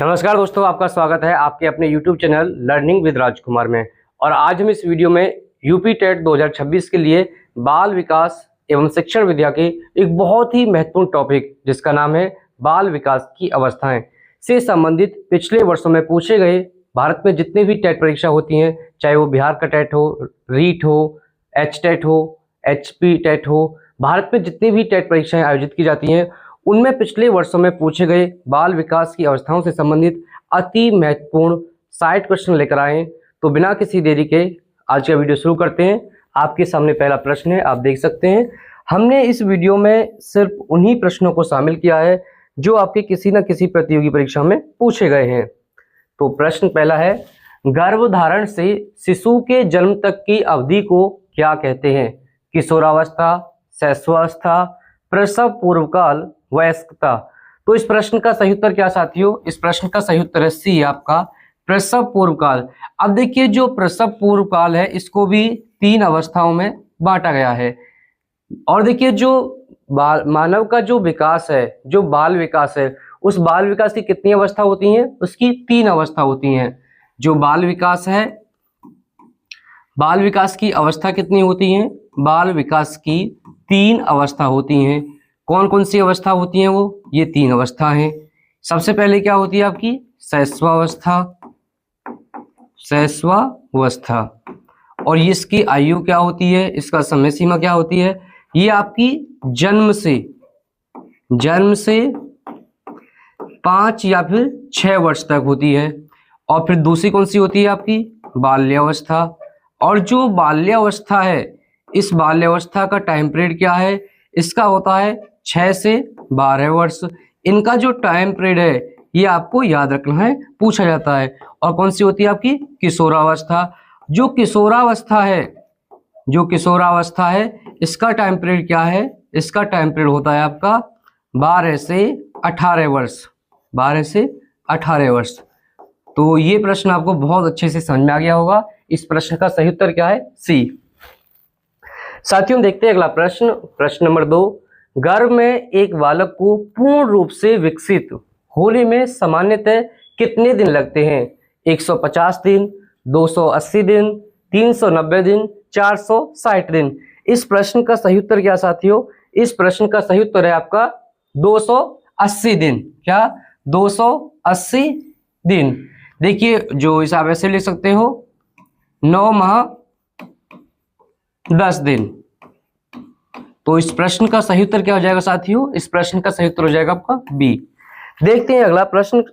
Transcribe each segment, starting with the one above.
नमस्कार दोस्तों, आपका स्वागत है आपके अपने YouTube चैनल लर्निंग विद राजकुमार में। और आज हम इस वीडियो में यूपी टेट 2026 के लिए बाल विकास एवं शिक्षण विद्या के एक बहुत ही महत्वपूर्ण टॉपिक जिसका नाम है बाल विकास की अवस्थाएं से संबंधित पिछले वर्षों में पूछे गए भारत में जितने भी टेट परीक्षा होती हैं, चाहे वो बिहार का टेट हो, रीट हो, एच टेट हो, HP टेट हो, भारत में जितनी भी टेट परीक्षाएं आयोजित की जाती हैं उनमें पिछले वर्षों में पूछे गए बाल विकास की अवस्थाओं से संबंधित अति महत्वपूर्ण 60 क्वेश्चन लेकर आए। तो बिना किसी देरी के आज का वीडियो शुरू करते हैं। आपके सामने पहला प्रश्न है, आप देख सकते हैं। हमने इस वीडियो में सिर्फ उन्हीं प्रश्नों को शामिल किया है जो आपके किसी न किसी प्रतियोगी परीक्षा में पूछे गए हैं। तो प्रश्न पहला है, गर्भधारण से शिशु के जन्म तक की अवधि को क्या कहते हैं? किशोरावस्था, शैशवावस्था, प्रसव पूर्वकाल, वयस्कता। तो इस प्रश्न का सही उत्तर क्या साथियों? इस प्रश्न का सही उत्तर है सी, आपका प्रसव पूर्वकाल। अब देखिए, जो प्रसव पूर्वकाल है इसको भी 3 अवस्थाओं में बांटा गया है। और देखिए, जो मानव का जो विकास है, जो बाल विकास है, उस बाल विकास की कितनी अवस्था होती हैं? उसकी 3 अवस्था होती हैं। जो बाल विकास है, बाल विकास की अवस्था कितनी होती हैं? बाल विकास की 3 अवस्था होती हैं। कौन कौन सी अवस्था होती हैं वो? ये 3 अवस्था हैं। सबसे पहले क्या होती है आपकी? शैशवावस्था। शैशवावस्था। और इसकी आयु क्या होती है? इसका समय सीमा क्या होती है? ये आपकी जन्म से 5 या फिर 6 वर्ष तक होती है। और फिर दूसरी कौन सी होती है आपकी? बाल्यावस्था। और जो बाल्यावस्था है, इस बाल्यावस्था का टाइम पीरियड क्या है? इसका होता है 6 से 12 वर्ष। इनका जो टाइम पीरियड है ये आपको याद रखना है, पूछा जाता है। और कौन सी होती है आपकी? किशोरावस्था। जो किशोरावस्था है इसका टाइम पीरियड क्या है? इसका टाइम पीरियड होता है आपका 12 से 18 वर्ष। 12 से 18 वर्ष। तो ये प्रश्न आपको बहुत अच्छे से समझ में आ गया होगा। इस प्रश्न का सही उत्तर क्या है? सी। साथियों, देखते हैं अगला प्रश्न। प्रश्न नंबर 2, गर्भ में एक बालक को पूर्ण रूप से विकसित होने में सामान्यतः कितने दिन लगते हैं? 150 दिन, 280 दिन, 390 दिन, 460 दिन। इस प्रश्न का सही उत्तर क्या साथियों? इस प्रश्न का सही उत्तर है आपका 280 दिन। क्या? 280 दिन। देखिए, जो इसे आप ऐसे लिख सकते हो, 9 माह 10 दिन। तो इस प्रश्न का सही उत्तर क्या हो जाएगा साथियों? इस प्रश्न का सही उत्तर हो जाएगा आपका बी। देखते हैं अगला प्रश्न।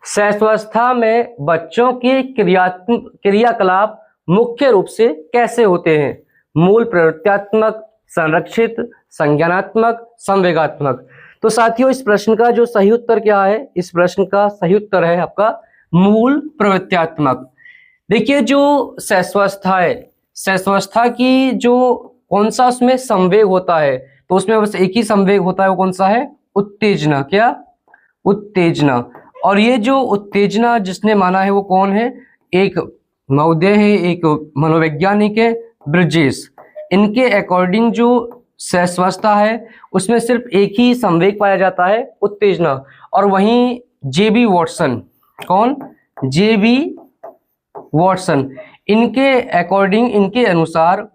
शैशवावस्था में बच्चों के क्रियाकलाप मुख्य रूप से कैसे होते हैं? मूल प्रवृत्त्यात्मक, संरक्षित, संज्ञानात्मक, संवेगात्मक। तो साथियों, इस प्रश्न का जो सही उत्तर क्या है? इस प्रश्न का सही उत्तर है आपका मूल प्रवृत्त्यात्मक। देखिए, जो शैशवावस्था है, शैशवावस्था की जो कौन सा उसमें संवेग होता है? तो उसमें बस एक ही संवेग होता है, वो कौन सा है? उत्तेजना। क्या? उत्तेजना। और ये जो उत्तेजना जिसने माना है वो कौन है? एक महोदय है, एक मनोवैज्ञानिक है, ब्रिजेश। इनके अकॉर्डिंग जो शैशवावस्था है उसमें सिर्फ एक ही संवेग पाया जाता है, उत्तेजना। और वहीं JB वॉटसन, कौन? JB वॉटसन, इनके अकॉर्डिंग, इनके अनुसार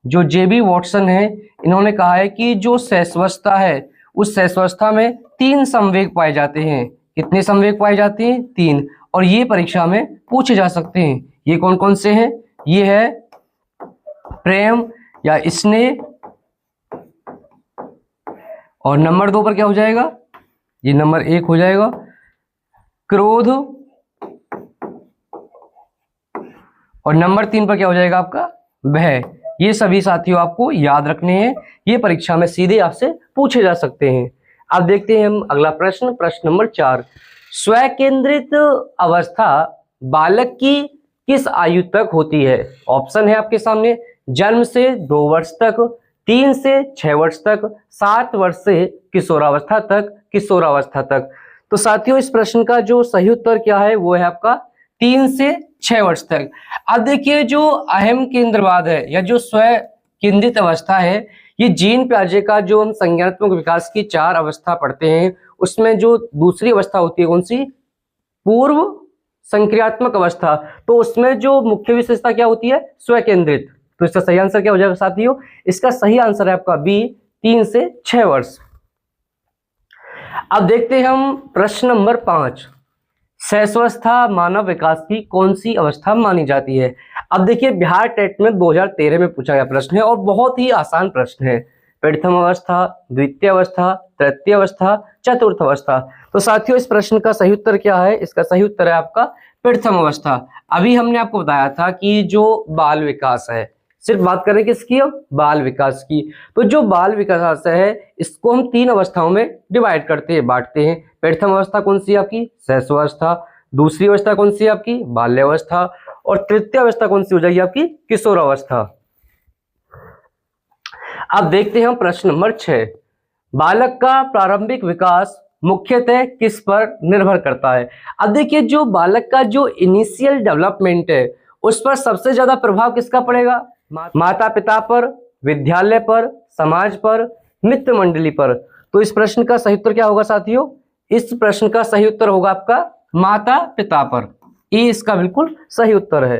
जो JB वॉटसन है, इन्होंने कहा है कि जो शैशवावस्था है उस शैशवावस्था में 3 संवेग पाए जाते हैं। कितने संवेग पाए जाते हैं? 3। और ये परीक्षा में पूछे जा सकते हैं। ये कौन कौन से हैं? ये है प्रेम या स्नेह। और नंबर 2 पर क्या हो जाएगा? ये नंबर 1 हो जाएगा, क्रोध। और नंबर 3 पर क्या हो जाएगा आपका? भय। ये सभी साथियों आपको याद रखने हैं, ये परीक्षा में सीधे आपसे पूछे जा सकते हैं। अब देखते हैं हम अगला प्रश्न। प्रश्न नंबर 4, स्वकेंद्रित अवस्था बालक की किस आयु तक होती है? ऑप्शन है आपके सामने, जन्म से 2 वर्ष तक, 3 से 6 वर्ष तक, 7 वर्ष से किशोरावस्था तक। तो साथियों, इस प्रश्न का जो सही उत्तर क्या है वो है आपका 3 से 6 वर्ष तक। अब देखिए, जो अहम केंद्रवाद है या जो स्व केंद्रित अवस्था है, ये जीन पियाजे का जो हम संज्ञानात्मक विकास की 4 अवस्था पढ़ते हैं उसमें जो दूसरी अवस्था होती है कौन सी, पूर्व संक्रियात्मक अवस्था, तो उसमें जो मुख्य विशेषता क्या होती है, स्वकेंद्रित। तो इसका सही आंसर क्या हो जाएगा साथियों, इसका सही आंसर है आपका बी, 3 से 6 वर्ष। अब देखते हैं हम प्रश्न नंबर 5, शैशवावस्था मानव विकास की कौन सी अवस्था मानी जाती है। अब देखिए बिहार टेट में 2013 में पूछा गया प्रश्न है और बहुत ही आसान प्रश्न है। प्रथम अवस्था, द्वितीय अवस्था, तृतीय अवस्था, चतुर्थ अवस्था। तो साथियों इस प्रश्न का सही उत्तर क्या है, इसका सही उत्तर है आपका प्रथम अवस्था। अभी हमने आपको बताया था कि जो बाल विकास है, सिर्फ बात करें किसकी, बाल विकास की, तो जो बाल विकास है इसको हम 3 अवस्थाओं में डिवाइड करते हैं, बांटते हैं। प्रथम अवस्था कौन सी आपकी, शैशवावस्था, दूसरी अवस्था कौन सी आपकी, बाल्यावस्था, और तृतीय अवस्था कौन सी हो जाएगी आपकी, किशोरावस्था। अब देखते हैं हम प्रश्न नंबर 6, बालक का प्रारंभिक विकास मुख्यतः किस पर निर्भर करता है। अब देखिए जो बालक का जो इनिशियल डेवलपमेंट है उस पर सबसे ज्यादा प्रभाव किसका पड़ेगा, माता पिता पर, विद्यालय पर, समाज पर, मित्र मंडली पर। तो इस प्रश्न का सही उत्तर क्या होगा साथियों, इस प्रश्न का सही उत्तर होगा आपका माता पिता पर, ये इसका बिल्कुल सही उत्तर है।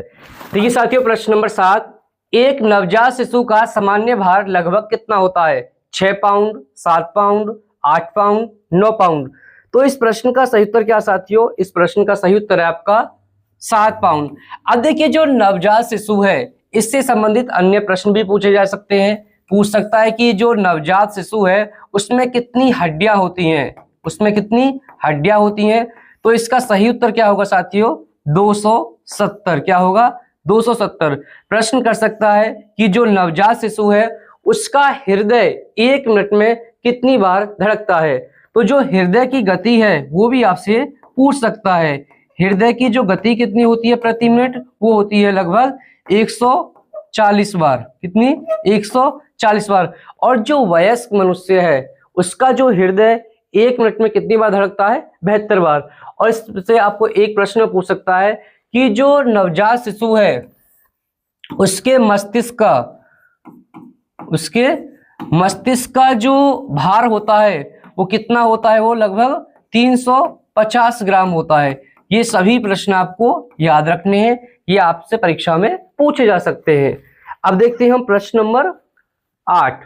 देखिए साथियों प्रश्न नंबर 7, एक नवजात शिशु का सामान्य भार लगभग कितना होता है, 6 पाउंड, 7 पाउंड, 8 पाउंड, 9 पाउंड। तो इस प्रश्न का सही उत्तर क्या साथियों, इस प्रश्न का सही उत्तर है आपका 7 पाउंड। अब देखिए जो नवजात शिशु है इससे संबंधित अन्य प्रश्न भी पूछे जा सकते हैं। पूछ सकता है कि जो नवजात शिशु है उसमें कितनी हड्डियां होती हैं, उसमें कितनी हड्डियां होती हैं। तो इसका सही उत्तर क्या होगा साथियों, 270। क्या होगा, 270। प्रश्न कर सकता है कि जो नवजात शिशु है उसका हृदय 1 मिनट में कितनी बार धड़कता है। तो जो हृदय की गति है वो भी आपसे पूछ सकता है। हृदय की जो गति कितनी होती है प्रति मिनट, वो होती है लगभग 140 बार। कितनी, 140 बार। और जो वयस्क मनुष्य है उसका जो हृदय 1 मिनट में कितनी बार धड़कता है, 72 बार। और इससे आपको एक प्रश्न पूछ सकता है कि जो नवजात शिशु है उसके मस्तिष्क का जो भार होता है वो कितना होता है, वो लगभग 350 ग्राम होता है। ये सभी प्रश्न आपको याद रखने हैं, ये आपसे परीक्षा में पूछे जा सकते हैं। अब देखते हैं हम प्रश्न नंबर 8,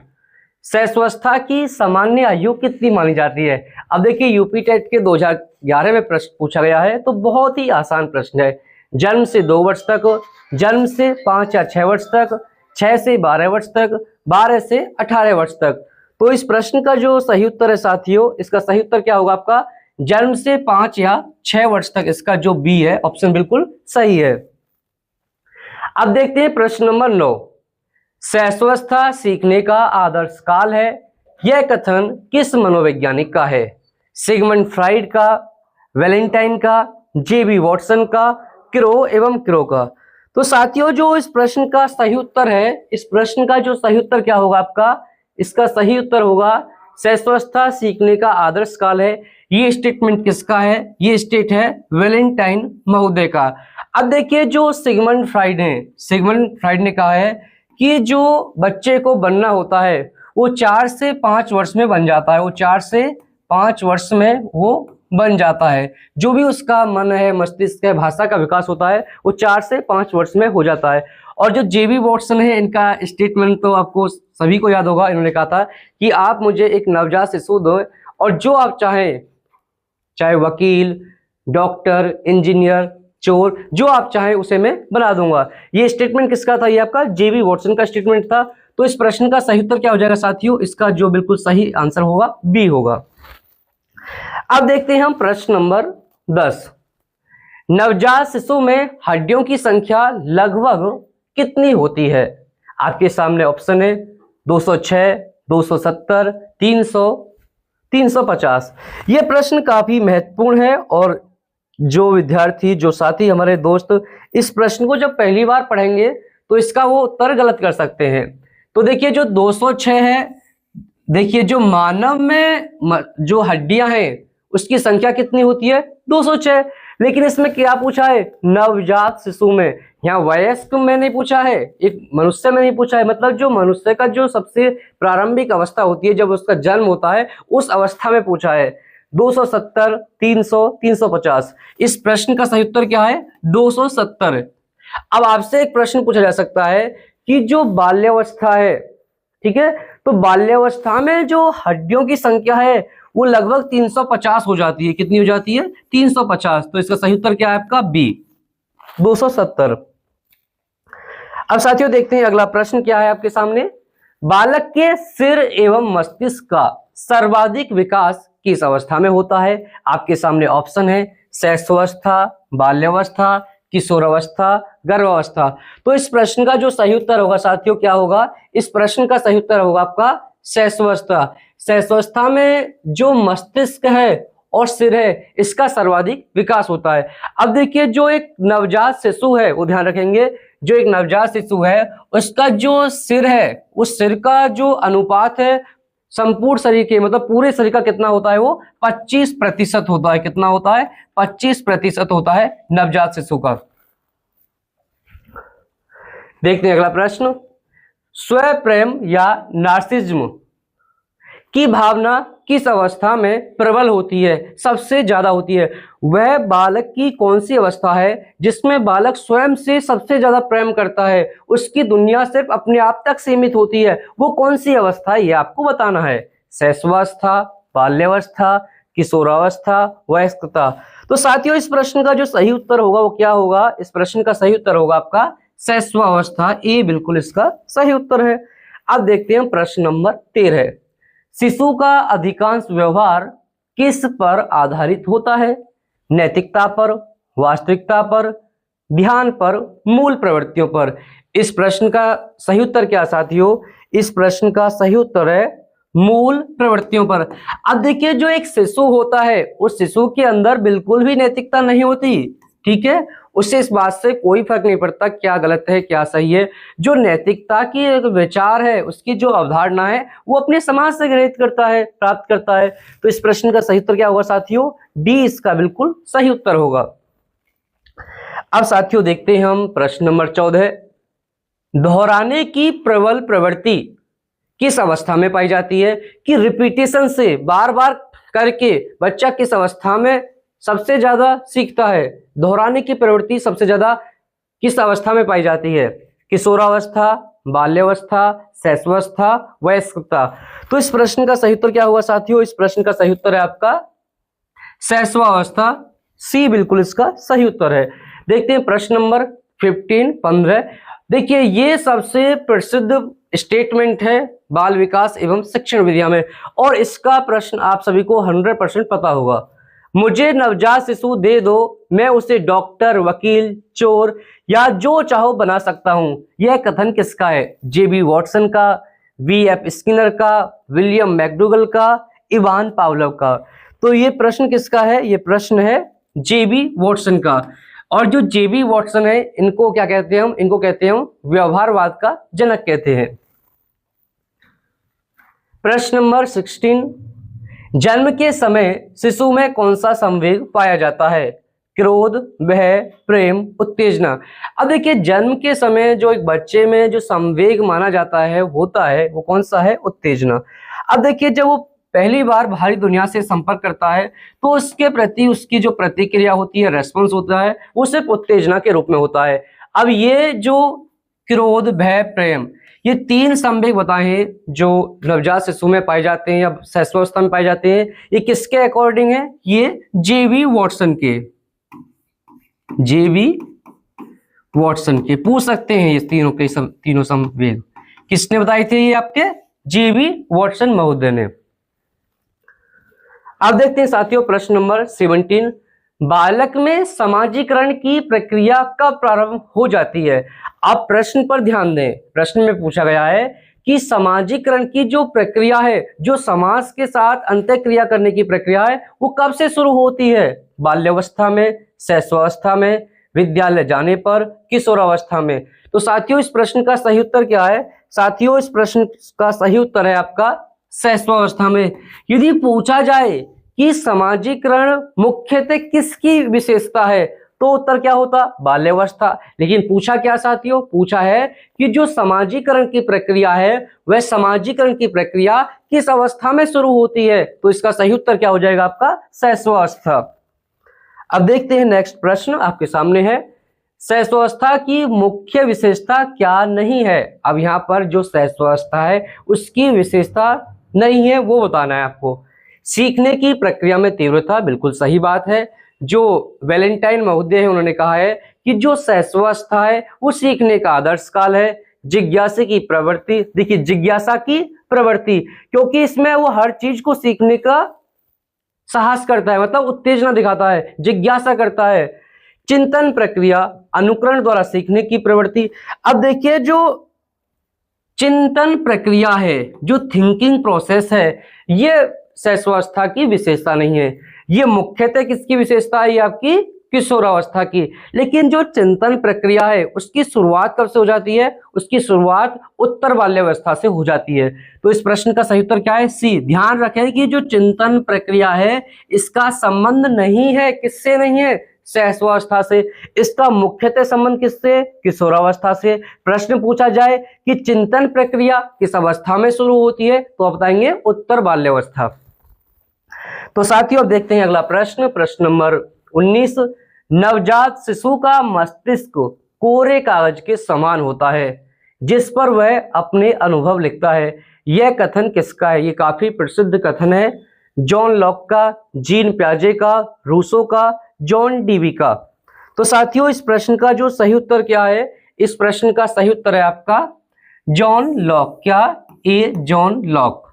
शैशवावस्था की सामान्य आयु कितनी मानी जाती है। अब देखिए यूपी टेट के 2011 में प्रश्न पूछा गया है, तो बहुत ही आसान प्रश्न है। जन्म से 2 वर्ष तक, जन्म से 5 या 6 वर्ष तक, 6 से 12 वर्ष तक, 12 से 18 वर्ष तक। तो इस प्रश्न का जो सही उत्तर है साथियों, इसका सही उत्तर क्या होगा आपका, जन्म से 5 या 6 वर्ष तक। इसका जो बी है ऑप्शन बिल्कुल सही है। अब देखते हैं प्रश्न नंबर 9, शैशवावस्था सीखने का आदर्श काल है, यह कथन किस मनोवैज्ञानिक का है। सिगमंड फ्राइड का, वैलेंटाइन का, जेबी वॉटसन का, क्रो एवं क्रो का। तो साथियों जो इस प्रश्न का सही उत्तर है, इस प्रश्न का जो सही उत्तर क्या होगा आपका, इसका सही उत्तर होगा शैशवावस्था सीखने का आदर्श काल है। ये स्टेटमेंट किसका है, ये स्टेट है वैलेंटाइन महोदय का। अब देखिए जो सिगमंड फ्राइड है, सिगमंड फ्राइड ने कहा है कि जो बच्चे को बनना होता है वो 4 से 5 वर्ष में बन जाता है, वो 4 से 5 वर्ष में वो बन जाता है। जो भी उसका मन है, मस्तिष्क है, भाषा का विकास होता है वो 4 से 5 वर्ष में हो जाता है। और जो जेबी वॉटसन है इनका स्टेटमेंट तो आपको सभी को याद होगा। इन्होंने कहा था कि आप मुझे एक नवजात शिशु दो और जो आप चाहें, चाहे वकील, डॉक्टर, इंजीनियर, चोर, जो आप चाहें उसे मैं बना दूंगा। ये स्टेटमेंट किसका था, ये आपका जेबी वॉटसन का स्टेटमेंट था। तो इस प्रश्न का सही उत्तर क्या हो जाएगा साथियों, इसका जो बिल्कुल सही आंसर होगा बी होगा। अब देखते हैं हम प्रश्न नंबर 10, नवजात शिशु में हड्डियों की संख्या लगभग कितनी होती है। आपके सामने ऑप्शन है 206, 270, 300, 350। ये प्रश्न काफी महत्वपूर्ण है और जो विद्यार्थी, जो साथी, हमारे दोस्त इस प्रश्न को जब पहली बार पढ़ेंगे तो इसका वो उत्तर गलत कर सकते हैं। तो देखिए जो 206 है, देखिए जो मानव में जो हड्डियां हैं उसकी संख्या कितनी होती है, 206। लेकिन इसमें क्या पूछा है, नवजात शिशु में। यहाँ वयस्क में नहीं पूछा है, एक मनुष्य में नहीं पूछा है। मतलब जो मनुष्य का जो सबसे प्रारंभिक अवस्था होती है, जब उसका जन्म होता है, उस अवस्था में पूछा है। 270, 300, 350। इस प्रश्न का सही उत्तर क्या है? 270। अब आपसे एक प्रश्न पूछा जा सकता है कि जो बाल्यावस्था है, ठीक है, तो बाल्यावस्था में जो हड्डियों की संख्या है वो लगभग 350 हो जाती है। कितनी हो जाती है? 350। तो इसका सही उत्तर क्या है आपका? बी, 270। अब साथियों देखते हैं अगला प्रश्न क्या है आपके सामने। बालक के सिर एवं मस्तिष्क का सर्वाधिक विकास किस अवस्था में होता है? आपके सामने ऑप्शन है शैशवावस्था, बाल्यावस्था, किशोरावस्था, गर्भावस्था। तो इस प्रश्न का जो सही उत्तर होगा साथियों क्या होगा? इस प्रश्न का सही उत्तर होगा आपका शैशवावस्था। शैशवावस्था में जो मस्तिष्क है और सिर है इसका सर्वाधिक विकास होता है। अब देखिए जो एक नवजात शिशु है, वो ध्यान रखेंगे, जो एक नवजात शिशु है उसका जो सिर है, उस सिर का जो अनुपात है संपूर्ण शरीर के, मतलब पूरे शरीर का कितना होता है? वो 25% होता है। कितना होता है? 25% होता है नवजात शिशु का। देखते हैं अगला प्रश्न। स्व प्रेम या नार्सिज्म की भावना किस अवस्था में प्रबल होती है, सबसे ज्यादा होती है? वह बालक की कौन सी अवस्था है जिसमें बालक स्वयं से सबसे ज्यादा प्रेम करता है, उसकी दुनिया सिर्फ अपने आप तक सीमित होती है? वो कौन सी अवस्था है ये आपको बताना है। शैशवावस्था, बाल्यावस्था, किशोरावस्था, वयस्कता। तो साथियों इस प्रश्न का जो सही उत्तर होगा वो क्या होगा? इस प्रश्न का सही उत्तर होगा आपका शैशवावस्था। ए बिल्कुल इसका सही उत्तर है। अब देखते हैं प्रश्न नंबर 13। शिशु का अधिकांश व्यवहार किस पर आधारित होता है? नैतिकता पर, वास्तविकता पर, ध्यान पर, मूल प्रवृत्तियों पर? इस प्रश्न का सही उत्तर क्या साथियों? इस प्रश्न का सही उत्तर है मूल प्रवृत्तियों पर। अब देखिए जो एक शिशु होता है उस शिशु के अंदर बिल्कुल भी नैतिकता नहीं होती, ठीक है, उससे इस बात से कोई फर्क नहीं पड़ता क्या गलत है क्या सही है। जो नैतिकता की एक विचार है, उसकी जो अवधारणा है वो अपने समाज से ग्रहित करता है, प्राप्त करता है। तो इस प्रश्न का सही उत्तर क्या होगा साथियों? डी इसका बिल्कुल सही उत्तर होगा। अब साथियों देखते हैं हम प्रश्न नंबर 14। दोहराने की प्रबल प्रवृत्ति किस अवस्था में पाई जाती है? कि रिपीटेशन से बार बार करके बच्चा किस अवस्था में सबसे ज्यादा सीखता है? दोहराने की प्रवृत्ति सबसे ज्यादा किस अवस्था में पाई जाती है? किशोरावस्था, बाल्यावस्था, शैशवावस्था, वयस्कता। तो इस प्रश्न का सही उत्तर क्या होगा साथियों? इस प्रश्न का सही उत्तर है आपका शैशवावस्था। सी बिल्कुल इसका सही उत्तर है। देखते हैं प्रश्न नंबर 15। देखिए ये सबसे प्रसिद्ध स्टेटमेंट है बाल विकास एवं शिक्षण विद्या में, और इसका प्रश्न आप सभी को 100% पता होगा। मुझे नवजात शिशु दे दो, मैं उसे डॉक्टर, वकील, चोर या जो चाहो बना सकता हूं। यह कथन किसका है? जेबी वॉटसन का, वी.एफ. स्किनर का, विलियम मैकडूगल का, इवान पावलोव का। तो ये प्रश्न किसका है? ये प्रश्न है जेबी वॉटसन का। और जो जेबी वॉटसन है इनको क्या कहते हैं हम? इनको कहते हैं हम व्यवहारवाद का जनक कहते हैं। प्रश्न नंबर 16। जन्म के समय शिशु में कौन सा संवेग पाया जाता है? क्रोध, भय, प्रेम, उत्तेजना। अब देखिए जन्म के समय जो एक बच्चे में जो संवेग माना जाता है होता है वो कौन सा है? उत्तेजना। अब देखिए जब वो पहली बार बाहरी दुनिया से संपर्क करता है तो उसके प्रति उसकी जो प्रतिक्रिया होती है, रेस्पॉन्स होता है, वो सिर्फ उत्तेजना के रूप में होता है। अब ये जो क्रोध, भय, प्रेम, ये 3 संवेग बताए हैं जो नवजात शिशु में पाए जाते हैं या शैशवावस्था में पाए जाते हैं। ये किसके अकॉर्डिंग है? ये जेबी वॉटसन के, जेबी वॉटसन के। पूछ सकते हैं ये तीनों संवेग किसने बताए थे? ये आपके जेबी वॉटसन महोदय ने। अब देखते हैं साथियों प्रश्न नंबर 17। बालक में समाजीकरण की प्रक्रिया कब प्रारंभ हो जाती है? आप प्रश्न पर ध्यान दें। प्रश्न में पूछा गया है कि समाजीकरण की जो प्रक्रिया है, जो समाज के साथ अंतःक्रिया करने की प्रक्रिया है, वो कब से शुरू होती है? बाल्यावस्था में, शैशवावस्था में, विद्यालय जाने पर, किशोरावस्था में। तो साथियों इस प्रश्न का सही उत्तर क्या है? साथियों इस प्रश्न का सही उत्तर है आपका शैशवावस्था में। यदि पूछा जाए कि समाजीकरण मुख्यतः किसकी विशेषता है, तो उत्तर क्या होता? बाल्यावस्था। लेकिन पूछा क्या साथियों? पूछा है कि जो समाजीकरण की प्रक्रिया है वह समाजीकरण की प्रक्रिया किस अवस्था में शुरू होती है? तो इसका सही उत्तर क्या हो जाएगा आपका? शैशवावस्था। अब देखते हैं नेक्स्ट प्रश्न आपके सामने है, शैशवावस्था की मुख्य विशेषता क्या नहीं है? अब यहाँ पर जो शैशवावस्था है उसकी विशेषता नहीं है वो बताना है आपको। सीखने की प्रक्रिया में तीव्रता, बिल्कुल सही बात है। जो वैलेंटाइन महोदय है उन्होंने कहा है कि जो शैशवावस्था है वो सीखने का आदर्श काल है। जिज्ञासा की प्रवृत्ति, देखिए जिज्ञासा की प्रवृत्ति, क्योंकि इसमें वो हर चीज को सीखने का साहस करता है, मतलब उत्तेजना दिखाता है, जिज्ञासा करता है। चिंतन प्रक्रिया, अनुकरण द्वारा सीखने की प्रवृत्ति। अब देखिए जो चिंतन प्रक्रिया है, जो थिंकिंग प्रोसेस है, ये शैशवावस्था की विशेषता नहीं है। ये मुख्यतः किसकी विशेषता है? ये आपकी किशोरावस्था की। लेकिन जो चिंतन प्रक्रिया है उसकी शुरुआत कब से हो जाती है? उसकी शुरुआत उत्तर बाल्यावस्था से हो जाती है। तो इस प्रश्न का सही उत्तर क्या है? सी। ध्यान रखें कि जो चिंतन प्रक्रिया है इसका संबंध नहीं है, किससे नहीं है? शैशवावस्था से। इसका मुख्यतः संबंध किससे? किशोरावस्था से। प्रश्न पूछा जाए कि चिंतन प्रक्रिया किस अवस्था में शुरू होती है, तो आप बताएंगे उत्तर बाल्यावस्था। तो साथियों अब देखते हैं अगला प्रश्न, प्रश्न नंबर 19। नवजात शिशु का मस्तिष्क कोरे कागज के समान होता है जिस पर वह अपने अनुभव लिखता है। यह कथन किसका है? ये काफी प्रसिद्ध कथन है, जॉन लॉक का, जीन पियाजे का, रूसो का, जॉन डीवी का। तो साथियों इस प्रश्न का जो सही उत्तर क्या है? इस प्रश्न का सही उत्तर है आपका जॉन लॉक। क्या? ए जॉन लॉक।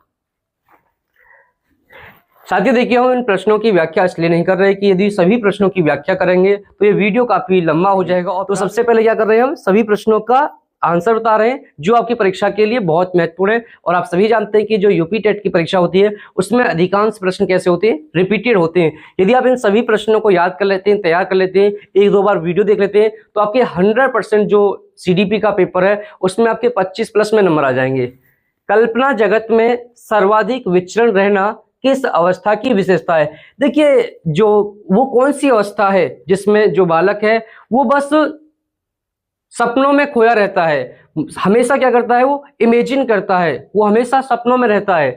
साथियों देखिए हम इन प्रश्नों की व्याख्या इसलिए नहीं कर रहे कि यदि सभी प्रश्नों की व्याख्या करेंगे तो ये वीडियो काफी लंबा हो जाएगा। और तो सबसे पहले क्या कर रहे हैं, हम सभी प्रश्नों का आंसर बता रहे हैं जो आपकी परीक्षा के लिए बहुत महत्वपूर्ण है। और आप सभी जानते हैं कि जो यूपी टेट की परीक्षा होती है उसमें अधिकांश प्रश्न कैसे होते हैं? रिपीटेड होते हैं। यदि आप इन सभी प्रश्नों को याद कर लेते हैं, तैयार कर लेते हैं, एक दो बार वीडियो देख लेते हैं, तो आपके 100% जो CDP का पेपर है उसमें आपके 25+ में नंबर आ जाएंगे। कल्पना जगत में सर्वाधिक विचरण रहना किस अवस्था की विशेषता है? देखिए जो वो कौन सी अवस्था है जिसमें जो बालक है वो बस सपनों में खोया रहता है, हमेशा क्या करता है? वो इमेजिन करता है, वो हमेशा सपनों में रहता है।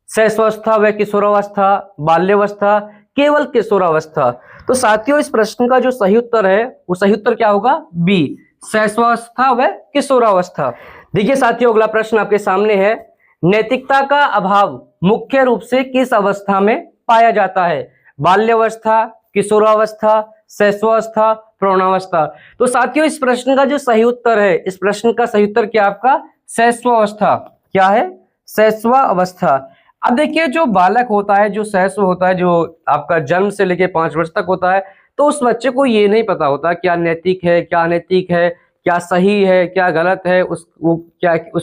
शैशवावस्था व किशोरावस्था, बाल्यावस्था, केवल किशोरावस्था। तो साथियों इस प्रश्न का जो सही उत्तर है वो सही उत्तर क्या होगा? बी, शैशवावस्था व किशोरावस्था। देखिए साथियों अगला प्रश्न आपके सामने है, नैतिकता का अभाव मुख्य रूप से किस अवस्था में पाया जाता है? बाल्यावस्था, किशोरावस्था, शैशवावस्था, प्रौढ़ावस्था। तो साथियों इस प्रश्न का जो सही उत्तर है, इस प्रश्न का सही उत्तर क्या आपका? शैशवावस्था। क्या है? शैशवावस्था। अब देखिए जो बालक होता है, जो शैशव होता है, जो आपका जन्म से लेके 5 वर्ष तक होता है, तो उस बच्चे को ये नहीं पता होता क्या नैतिक है, क्या अनैतिक है, क्या सही है, क्या गलत है, उस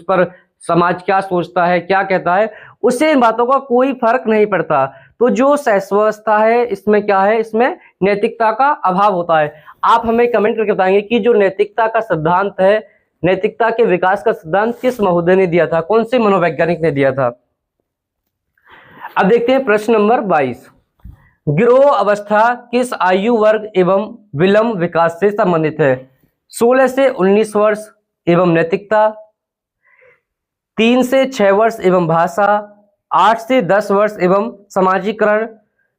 पर समाज क्या सोचता है, क्या कहता है, उससे इन बातों का कोई फर्क नहीं पड़ता। तो जो शैशवावस्था है इसमें क्या है? इसमें नैतिकता का अभाव होता है। आप हमें कमेंट करके बताएंगे कि जो नैतिकता का सिद्धांत है, नैतिकता के विकास का सिद्धांत किस महोदय ने दिया था, कौन से मनोवैज्ञानिक ने दिया था? अब देखते हैं प्रश्न नंबर 22। गिरोह अवस्था किस आयु वर्ग एवं विलंब विकास से संबंधित है? 16 से 19 वर्ष एवं नैतिकता, 3 से 6 वर्ष एवं भाषा, 8 से 10 वर्ष एवं समाजीकरण,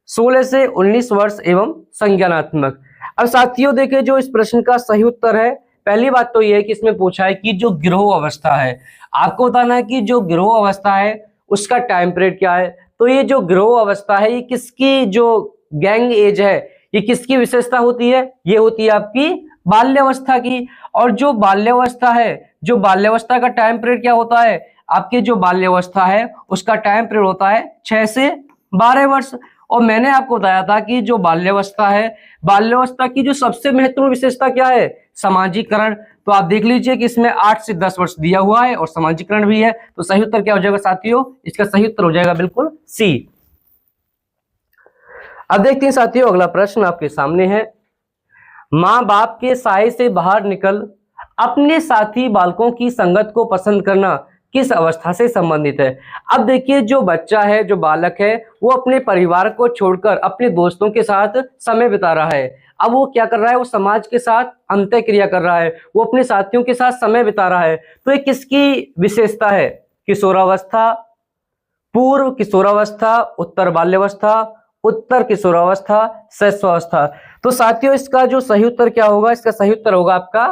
16 से 19 वर्ष एवं संज्ञानात्मक। अब साथियों देखिए जो इस प्रश्न का सही उत्तर है, पहली बात तो यह है कि इसमें पूछा है कि जो गिरोह अवस्था है, आपको बताना है कि जो गिरोह अवस्था है उसका टाइम पीरियड क्या है। तो ये जो गिरोह अवस्था है ये किसकी, जो गैंग एज है, ये किसकी विशेषता होती है? ये होती है आपकी बाल्यावस्था की। और जो बाल्यावस्था है, जो बाल्यावस्था का टाइम पीरियड क्या होता है? आपकी जो बाल्यावस्था है उसका टाइम पीरियड होता है 6 से 12 वर्ष। और मैंने आपको बताया था कि जो बाल्यावस्था है, बाल्यावस्था की जो सबसे महत्वपूर्ण विशेषता क्या है? समाजीकरण। तो आप देख लीजिए कि इसमें 8 से 10 वर्ष दिया हुआ है और समाजीकरण भी है। तो सही उत्तर क्या हो जाएगा साथियों? इसका सही उत्तर हो जाएगा बिल्कुल सी। अब देखते हैं साथियों अगला प्रश्न आपके सामने है, माँ बाप के साए से बाहर निकल अपने साथी बालकों की संगत को पसंद करना किस अवस्था से संबंधित है। अब देखिए जो बच्चा है, जो बालक है, वो अपने परिवार को छोड़कर अपने दोस्तों के साथ समय बिता रहा है। अब वो क्या कर रहा है, वो समाज के साथ अंतःक्रिया कर रहा है, वो अपने साथियों के साथ समय बिता रहा है। तो ये किसकी विशेषता है? किशोरावस्था, पूर्व किशोरावस्था, उत्तर बाल्यावस्था, उत्तर किशोरावस्था, शैशवावस्था। तो साथियों इसका जो सही उत्तर क्या होगा? इसका सही उत्तर होगा आपका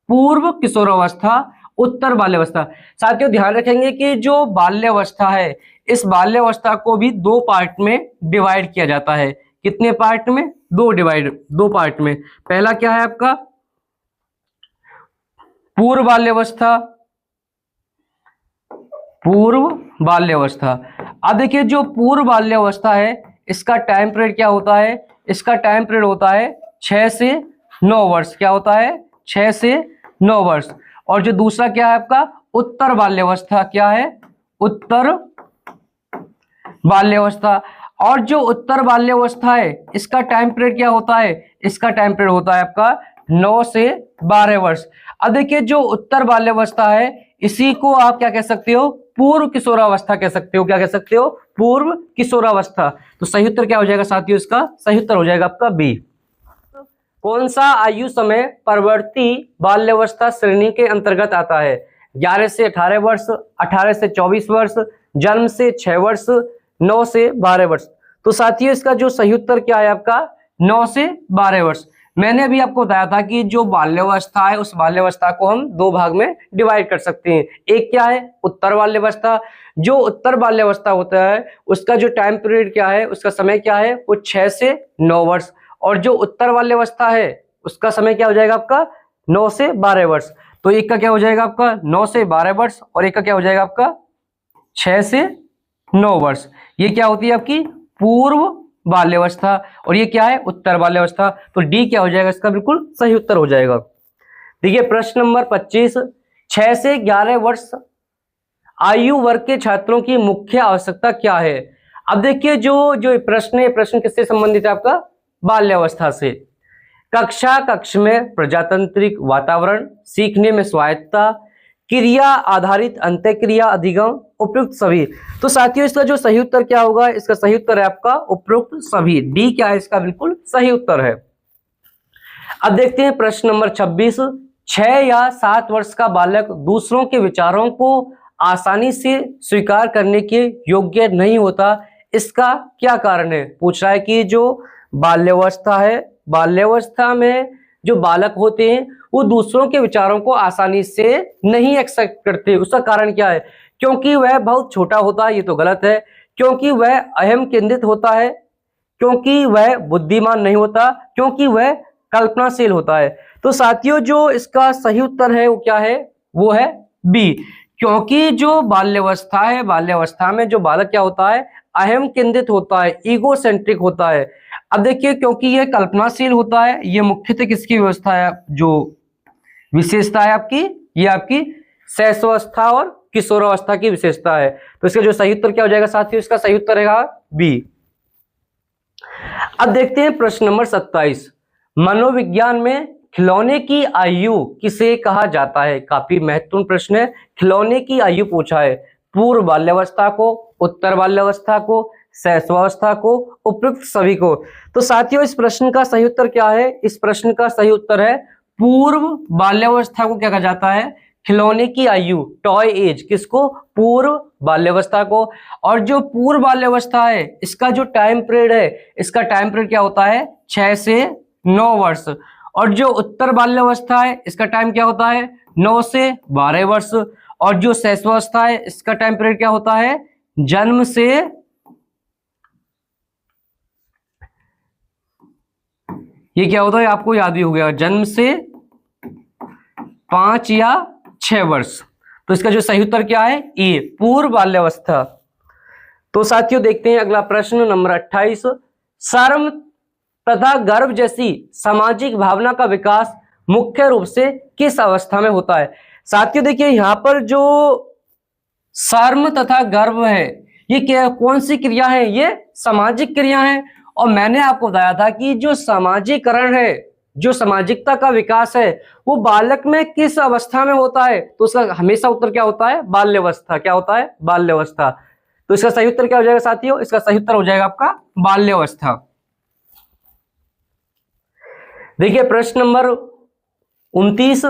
पूर्व किशोरावस्था, उत्तर बाल्यावस्था। साथियों ध्यान रखेंगे कि जो बाल्यावस्था है, इस बाल्यावस्था को भी दो पार्ट में डिवाइड किया जाता है। कितने पार्ट में? दो पार्ट में। पहला क्या है आपका? पूर्व बाल्यावस्था, पूर्व बाल्यावस्था। अब देखिए जो पूर्व बाल्यावस्था है, इसका टाइम पीरियड क्या होता है? इसका टाइम पीरियड होता है 6 से 9 वर्ष। क्या होता है? 6 से 9 वर्ष। और जो दूसरा क्या है आपका? उत्तर बाल्यावस्था। क्या है? उत्तर बाल्यावस्था। और जो उत्तर बाल्यावस्था है, इसका टाइम पीरियड क्या होता है? इसका टाइम पीरियड होता है आपका 9 से 12 वर्ष। अब देखिए जो उत्तर बाल्यावस्था है, इसी को आप क्या कह सकते हो? पूर्व किशोरावस्था कह सकते हो। क्या कह सकते हो? पूर्व किशोरावस्था। तो सही उत्तर क्या हो जाएगा साथियों? इसका सही उत्तर हो जाएगा आपका बी। कौन सा आयु समय परवर्ती बाल्यावस्था श्रेणी के अंतर्गत आता है? 11 से 18 वर्ष, 18 से 24 वर्ष, जन्म से 6 वर्ष, 9 से 12 वर्ष। तो साथियों इसका जो सही उत्तर क्या है आपका? 9 से 12 वर्ष। मैंने अभी आपको बताया था कि जो बाल्यावस्था है, उस बाल्यावस्था को हम दो भाग में डिवाइड कर सकते हैं। एक क्या है? उत्तर बाल्यावस्था। जो उत्तर बाल्यावस्था होता है, उसका जो टाइम पीरियड क्या है, उसका समय क्या है? वो 6 से 9 वर्ष। और जो उत्तर बाल्यावस्था है, उसका समय क्या हो जाएगा आपका? 9 से 12 वर्ष। तो एक का क्या हो जाएगा आपका? 9 से 12 वर्ष, और एक का क्या हो जाएगा आपका? 6 से 9 वर्ष। ये क्या होती है आपकी? पूर्व बाल्यावस्था। और ये क्या है? उत्तर बाल्यावस्था। तो डी क्या हो जाएगा? इसका बिल्कुल सही उत्तर हो जाएगा। देखिए प्रश्न नंबर 25, 6 से 11 वर्ष आयु वर्ग के छात्रों की मुख्य आवश्यकता क्या है? अब देखिए जो प्रश्न है, प्रश्न किससे संबंधित है आपका? बाल्यावस्था से। कक्ष में प्रजातांत्रिक वातावरण, सीखने में स्वायत्तता, क्रिया आधारित अंतःक्रिया अधिगम, उपयुक्त सभी। तो साथियों इसका जो सही उत्तर क्या होगा? इसका सही उत्तर है आपका उपयुक्त सभी। डी क्या है? इसका बिल्कुल सही उत्तर है। अब देखते हैं प्रश्न नंबर 26, 6 या 7 वर्ष का बालक दूसरों के विचारों को आसानी से स्वीकार करने के योग्य नहीं होता, इसका क्या कारण है? पूछ रहा है कि जो बाल्यावस्था है, बाल्यावस्था में जो बालक होते हैं वो दूसरों के विचारों को आसानी से नहीं एक्सेप्ट करते। उसका कारण क्या है? क्योंकि वह बहुत छोटा होता है, ये तो गलत है। क्योंकि वह अहम केंद्रित होता है, क्योंकि वह बुद्धिमान नहीं होता, क्योंकि वह कल्पनाशील होता है। तो साथियों जो इसका सही उत्तर है वो क्या है? वो है बी। क्योंकि जो बाल्यावस्था है, बाल्यावस्था में जो बालक क्या होता है? अहम केंद्रित होता है, ईगो सेंट्रिक होता है। अब देखिए क्योंकि यह कल्पनाशील होता है, ये मुख्यतः किसकी व्यवस्था है? जो विशेषता है आपकी, ये आपकी शैशवावस्था और किशोरावस्था की विशेषता है। तो इसका जो सही उत्तर क्या हो जाएगा साथियों? इसका सही उत्तर रहेगा बी। अब देखते हैं प्रश्न नंबर 27, मनोविज्ञान में खिलौने की आयु किसे कहा जाता है? काफी महत्वपूर्ण प्रश्न है। खिलौने की आयु पूछा है, पूर्व बाल्यावस्था को, उत्तर बाल्यावस्था को, शैशवावस्था को, उपयुक्त सभी को। तो साथियों इस प्रश्न का सही उत्तर क्या है? इस प्रश्न का सही उत्तर है पूर्व बाल्यावस्था को क्या कहा जाता है? खिलौने की आयु, टॉय एज। किसको? पूर्व बाल्यावस्था को। और जो पूर्व बाल्यावस्था है, इसका जो टाइम पीरियड है, इसका टाइम पीरियड क्या होता है? 6 से 9 वर्ष। और जो उत्तर बाल्यावस्था है, इसका टाइम क्या होता है? 9 से 12 वर्ष। और जो शैशवावस्था है, इसका टाइम पीरियड क्या होता है? जन्म से ये क्या होता है? आपको याद भी हो गया, जन्म से 5 या 6 वर्ष। तो इसका जो सही उत्तर क्या है? ए, पूर्व बाल्यावस्था। तो साथियों देखते हैं अगला प्रश्न नंबर 28, शर्म तथा गर्व जैसी सामाजिक भावना का विकास मुख्य रूप से किस अवस्था में होता है? साथियों देखिए यहाँ पर जो शर्म तथा गर्व है, ये क्या, कौन सी क्रिया है? ये सामाजिक क्रिया है। और मैंने आपको बताया था कि जो सामाजिकरण है, जो सामाजिकता का विकास है वो बालक में किस अवस्था में होता है, तो उसका हमेशा उत्तर क्या होता है, बाल्यावस्था। क्या होता है, बाल्यावस्था। तो इसका सही उत्तर क्या हो जाएगा साथियों, इसका सही उत्तर हो जाएगा आपका बाल्यावस्था। देखिए प्रश्न नंबर 29,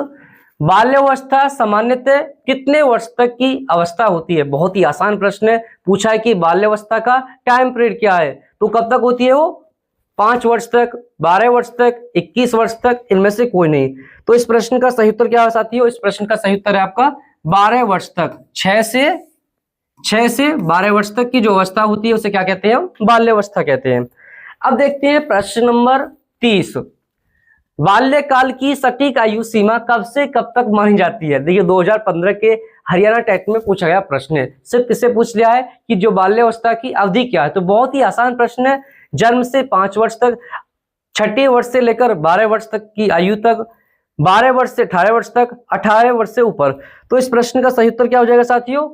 बाल्यावस्था सामान्यतः कितने वर्ष तक की अवस्था होती है। बहुत ही आसान प्रश्न है, पूछा है कि बाल्यावस्था का टाइम पीरियड क्या है, तो कब तक होती है वो, 5 वर्ष तक, 12 वर्ष तक, 21 वर्ष तक, इनमें से कोई नहीं। तो इस प्रश्न का सही उत्तर क्या है साथियों, इस प्रश्न का सही उत्तर है आपका 12 वर्ष तक। 6 से 12 वर्ष तक की जो अवस्था होती है उसे क्या कहते हैं, हम बाल्यावस्था कहते हैं। अब देखते हैं प्रश्न नंबर 30, बाल्यकाल की सटीक आयु सीमा कब से कब तक मानी जाती है। देखिए 2015 के हरियाणा टेट में पूछा गया प्रश्न है, सिर्फ किससे पूछ लिया है कि जो बाल्यावस्था की अवधि क्या है। तो बहुत ही आसान प्रश्न है, जन्म से 5 वर्ष तक, 6 वर्ष से लेकर 12 वर्ष तक की आयु तक, 12 वर्ष से 18 वर्ष तक, 18 वर्ष से ऊपर। तो इस प्रश्न का सही उत्तर क्या हो जाएगा साथियों,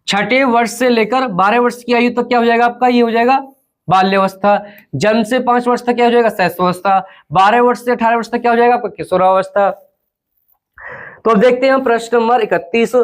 6 वर्ष से लेकर 12 वर्ष की आयु तक क्या हो जाएगा आपका, ये हो जाएगा बाल्यावस्था। जन्म से 5 वर्ष तक क्या हो जाएगा, शैशवावस्था। 12 वर्ष से 18 वर्ष तक क्या हो जाएगा आपका, किशोरावस्था। तो अब देखते हैं प्रश्न नंबर 31,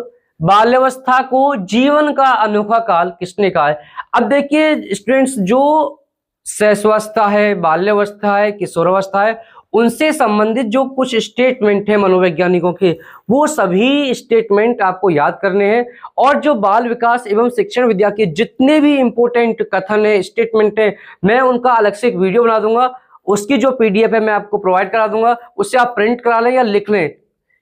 बाल्यावस्था को जीवन का अनोखा काल किसने कहा है। अब देखिए स्टूडेंट्स, जो शैशवावस्था है, बाल्यावस्था है, किशोरावस्था है, उनसे संबंधित जो कुछ स्टेटमेंट है मनोवैज्ञानिकों के, वो सभी स्टेटमेंट आपको याद करने हैं। और जो बाल विकास एवं शिक्षण विद्या के जितने भी इंपोर्टेंट कथन है, स्टेटमेंट है, मैं उनका अलग से एक वीडियो बना दूंगा, उसकी जो पीडीएफ है मैं आपको प्रोवाइड करा दूंगा, उससे आप प्रिंट करा लें या लिख लें।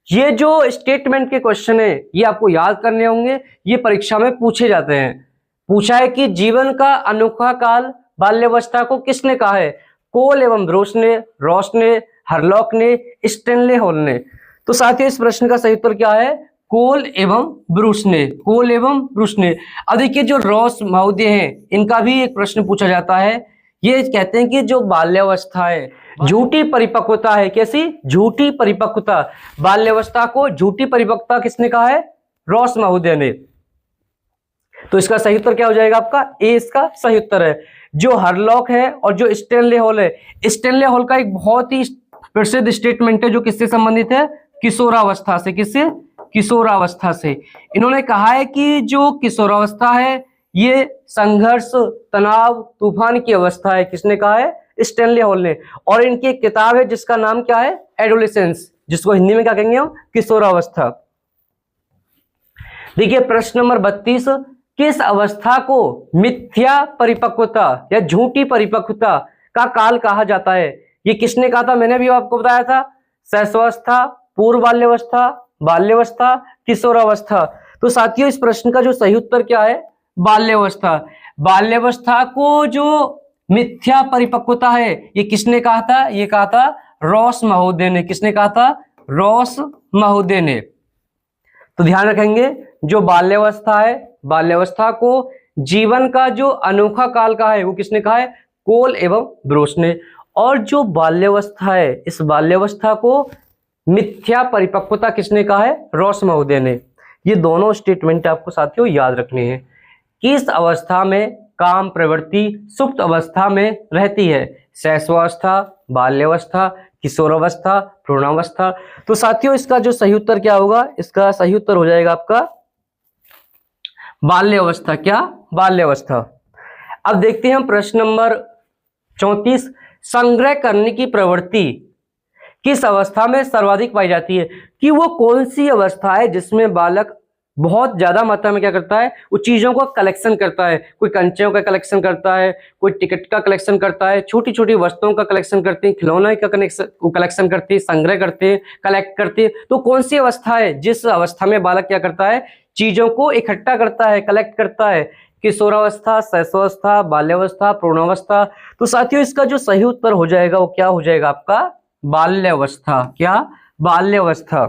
ये जो स्टेटमेंट के क्वेश्चन है ये आपको याद करने होंगे, ये परीक्षा में पूछे जाते हैं। पूछा है कि जीवन का अनोखा काल बाल्यावस्था को किसने कहा है, कोल एवं ब्रूस ने, रॉस ने, हरलॉक ने, स्टेनले हॉल ने। तो साथियों इस प्रश्न का सही उत्तर क्या है, कोल एवं ब्रूस ने, कोल एवं ब्रूस ने। अब देखिए जो रॉस महोदय हैं, इनका भी एक प्रश्न पूछा जाता है। ये कहते हैं कि जो बाल्यावस्था है झूठी परिपक्वता है। कैसी, झूठी परिपक्वता। बाल्यावस्था को झूठी परिपक्वता किसने कहा है, रॉस महोदय ने। तो इसका सही उत्तर क्या हो जाएगा आपका, ए इसका सही उत्तर है। जो हरलॉक है और जो स्टेनले हॉल है, स्टेनले हॉल का एक बहुत ही प्रसिद्ध स्टेटमेंट है जो किससे संबंधित है, किशोरावस्था से। किससे, किशोरावस्था से। इन्होंने कहा है कि जो किशोरावस्था है ये संघर्ष, तनाव, तूफान की अवस्था है। किसने कहा है, स्टेनले हॉल ने। और इनकी एक किताब है जिसका नाम क्या है, एडोलेसेंस, जिसको हिंदी में क्या कहेंगे हम, किशोरावस्था। देखिए प्रश्न नंबर 32, किस अवस्था को मिथ्या परिपक्वता या झूठी परिपक्वता का काल कहा जाता है। ये किसने कहा था, मैंने भी आपको बताया था, शैशवावस्था, पूर्व बाल्यावस्था, बाल्यावस्था, किशोरावस्था। तो साथियों इस प्रश्न का जो सही उत्तर क्या है, बाल्यावस्था। बाल्यावस्था को जो मिथ्या परिपक्वता है ये किसने कहा था, ये कहा था रॉस महोदय ने। किसने कहा था, रॉस महोदय ने। तो ध्यान रखेंगे, जो बाल्यावस्था है, बाल्यावस्था को जीवन का जो अनोखा काल का है वो किसने कहा है, कोल एवं ब्रूस ने। और जो बाल्यावस्था है, इस बाल्यावस्था को मिथ्या परिपक्वता किसने कहा है, रॉस महोदय ने। ये दोनों स्टेटमेंट आपको साथियों याद रखने हैं। किस अवस्था में काम प्रवृत्ति सुप्त अवस्था में रहती है, शैशवावस्था, बाल्यावस्था, किशोरावस्था, भ्रूणावस्था। तो साथियों इसका जो सही उत्तर क्या होगा, इसका सही उत्तर हो जाएगा आपका बाल्यावस्था। क्या, बाल्यावस्था। अब देखते हैं हम प्रश्न नंबर 34, संग्रह करने की प्रवृत्ति किस अवस्था में सर्वाधिक पाई जाती है। कि वो कौन सी अवस्था है जिसमें बालक बहुत ज्यादा मात्रा में क्या करता है, वो चीजों को कलेक्शन करता है। कोई कंचों का कलेक्शन करता है, कोई टिकट का कलेक्शन करता है, छोटी छोटी वस्तुओं का कलेक्शन करते हैं, खिलौने का कलेक्शन करते हैं, संग्रह करते हैं, कलेक्ट करते हैं। तो कौन सी अवस्था है जिस अवस्था में बालक क्या करता है, चीजों को इकट्ठा करता है, कलेक्ट करता है। किशोरावस्था, शैशवावस्था, बाल्यावस्था, प्रौढ़ावस्था। तो साथियों इसका जो सही उत्तर हो जाएगा वो क्या हो जाएगा आपका, बाल्यावस्था। क्या, बाल्यावस्था।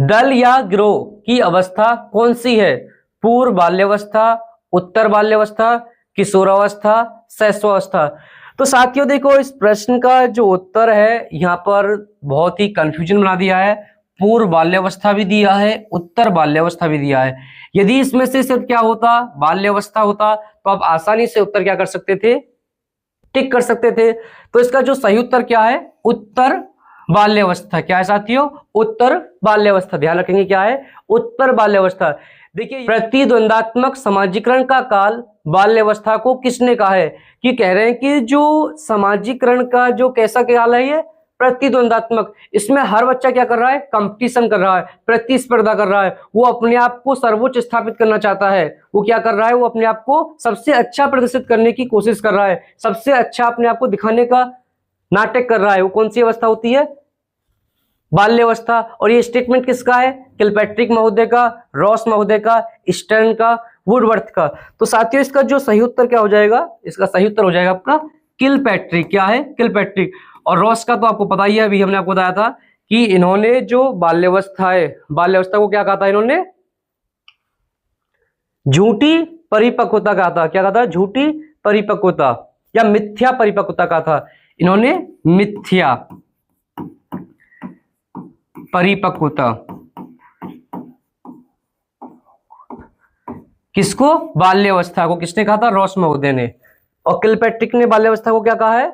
दल या गिरोह की अवस्था कौन सी है, पूर्व बाल्यावस्था, उत्तर बाल्यावस्था, किशोरावस्था, शैशवावस्था। तो साथियों देखो इस प्रश्न का जो उत्तर है यहाँ पर बहुत ही कंफ्यूजन बना दिया है। पूर्व बाल्यावस्था भी दिया है, उत्तर बाल्यावस्था भी दिया है। यदि इसमें से सिर्फ क्या होता, बाल्यावस्था होता, तो आप आसानी से उत्तर क्या कर सकते थे, टिक कर सकते थे। तो इसका जो सही उत्तर क्या है, उत्तर बाल्यावस्था। क्या है साथियों, उत्तर बाल्यावस्था। ध्यान रखेंगे क्या है, उत्तर बाल्यावस्था। देखिए प्रतिद्वंदात्मक समाजीकरण का काल बाल्यावस्था को किसने कहा है, कि कह रहे हैं कि जो समाजीकरण का जो कैसा काल है, ये प्रतिद्वंदात्मक। इसमें हर बच्चा क्या कर रहा है, कंपटीशन कर रहा है, प्रतिस्पर्धा कर रहा है, वो अपने आप को सर्वोच्च स्थापित करना चाहता है। वो क्या कर रहा है, वो अपने आप को सबसे अच्छा प्रदर्शित करने की कोशिश कर रहा है, सबसे अच्छा अपने आप को दिखाने का नाटक कर रहा है। वो कौन सी अवस्था होती है, बाल्यावस्था। और ये स्टेटमेंट किसका है, किलपैट्रिक महोदय का, रॉस महोदय का, स्टर्न का, वुडवर्थ का। तो साथियों इसका जो सही उत्तर क्या हो जाएगा, इसका सही उत्तर हो जाएगा आपका किलपैट्रिक। क्या है, किलपैट्रिक। और रॉस का तो आपको पता ही है, अभी हमने आपको बताया था कि इन्होंने जो बाल्यावस्था है, बाल्यावस्था को क्या कहा था इन्होंने, झूठी परिपक्वता कहा था। क्या कहा था, झूठी परिपक्वता या मिथ्या परिपक्वता कहा था इन्होंने, मिथ्या परिपक्वता। किसको, बाल्यावस्था को। किसने कहा था, रॉस महोदय ने। और किलपैट्रिक ने बाल्यावस्था को क्या कहा है,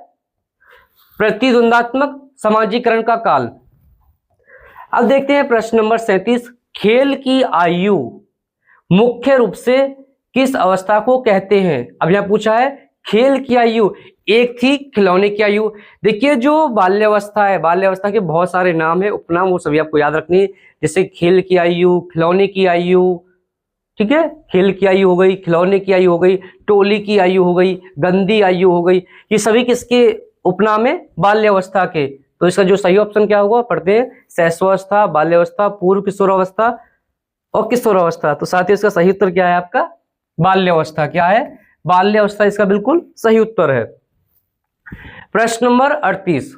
प्रतिद्वंदात्मक समाजीकरण का काल। अब देखते हैं प्रश्न नंबर 37। खेल की आयु मुख्य रूप से किस अवस्था को कहते हैं। अब यहां पूछा है खेल की आयु, एक थी खिलौने की आयु। देखिए जो बाल्यावस्था है, बाल्यावस्था के बहुत सारे नाम है, उपनाम, वो सभी आपको याद रखनी है। जैसे खेल की आयु, खिलौने की आयु, ठीक है, खेल की आयु हो गई, खिलौने की आयु हो गई, टोली की आयु हो गई, गंदी आयु हो गई। ये सभी किसके उपनाम है, बाल्यावस्था के। तो इसका जो सही ऑप्शन क्या होगा, पढ़ते हैं, शैशवावस्था, बाल्यावस्था, पूर्व किशोरावस्था और किशोरावस्था। तो साथ ही इसका सही उत्तर क्या है आपका, बाल्यावस्था। क्या है, बाल्यावस्था इसका बिल्कुल सही उत्तर है। प्रश्न नंबर 38।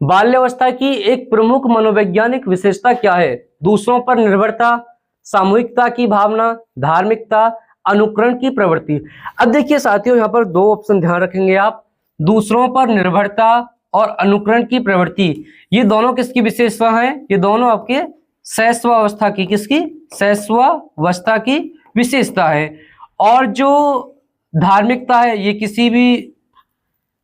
बाल्यावस्था की एक प्रमुख मनोवैज्ञानिक विशेषता क्या है। दूसरों पर निर्भरता, सामूहिकता की भावना, धार्मिकता, अनुकरण की प्रवृत्ति। अब देखिए साथियों यहाँ पर दो ऑप्शन ध्यान रखेंगे आप, दूसरों पर निर्भरता और अनुकरण की प्रवृत्ति। ये दोनों किसकी विशेषता है, ये दोनों आपके शैशवावस्था की, किसकी, शैशवावस्था की विशेषता है। और जो धार्मिकता है ये किसी भी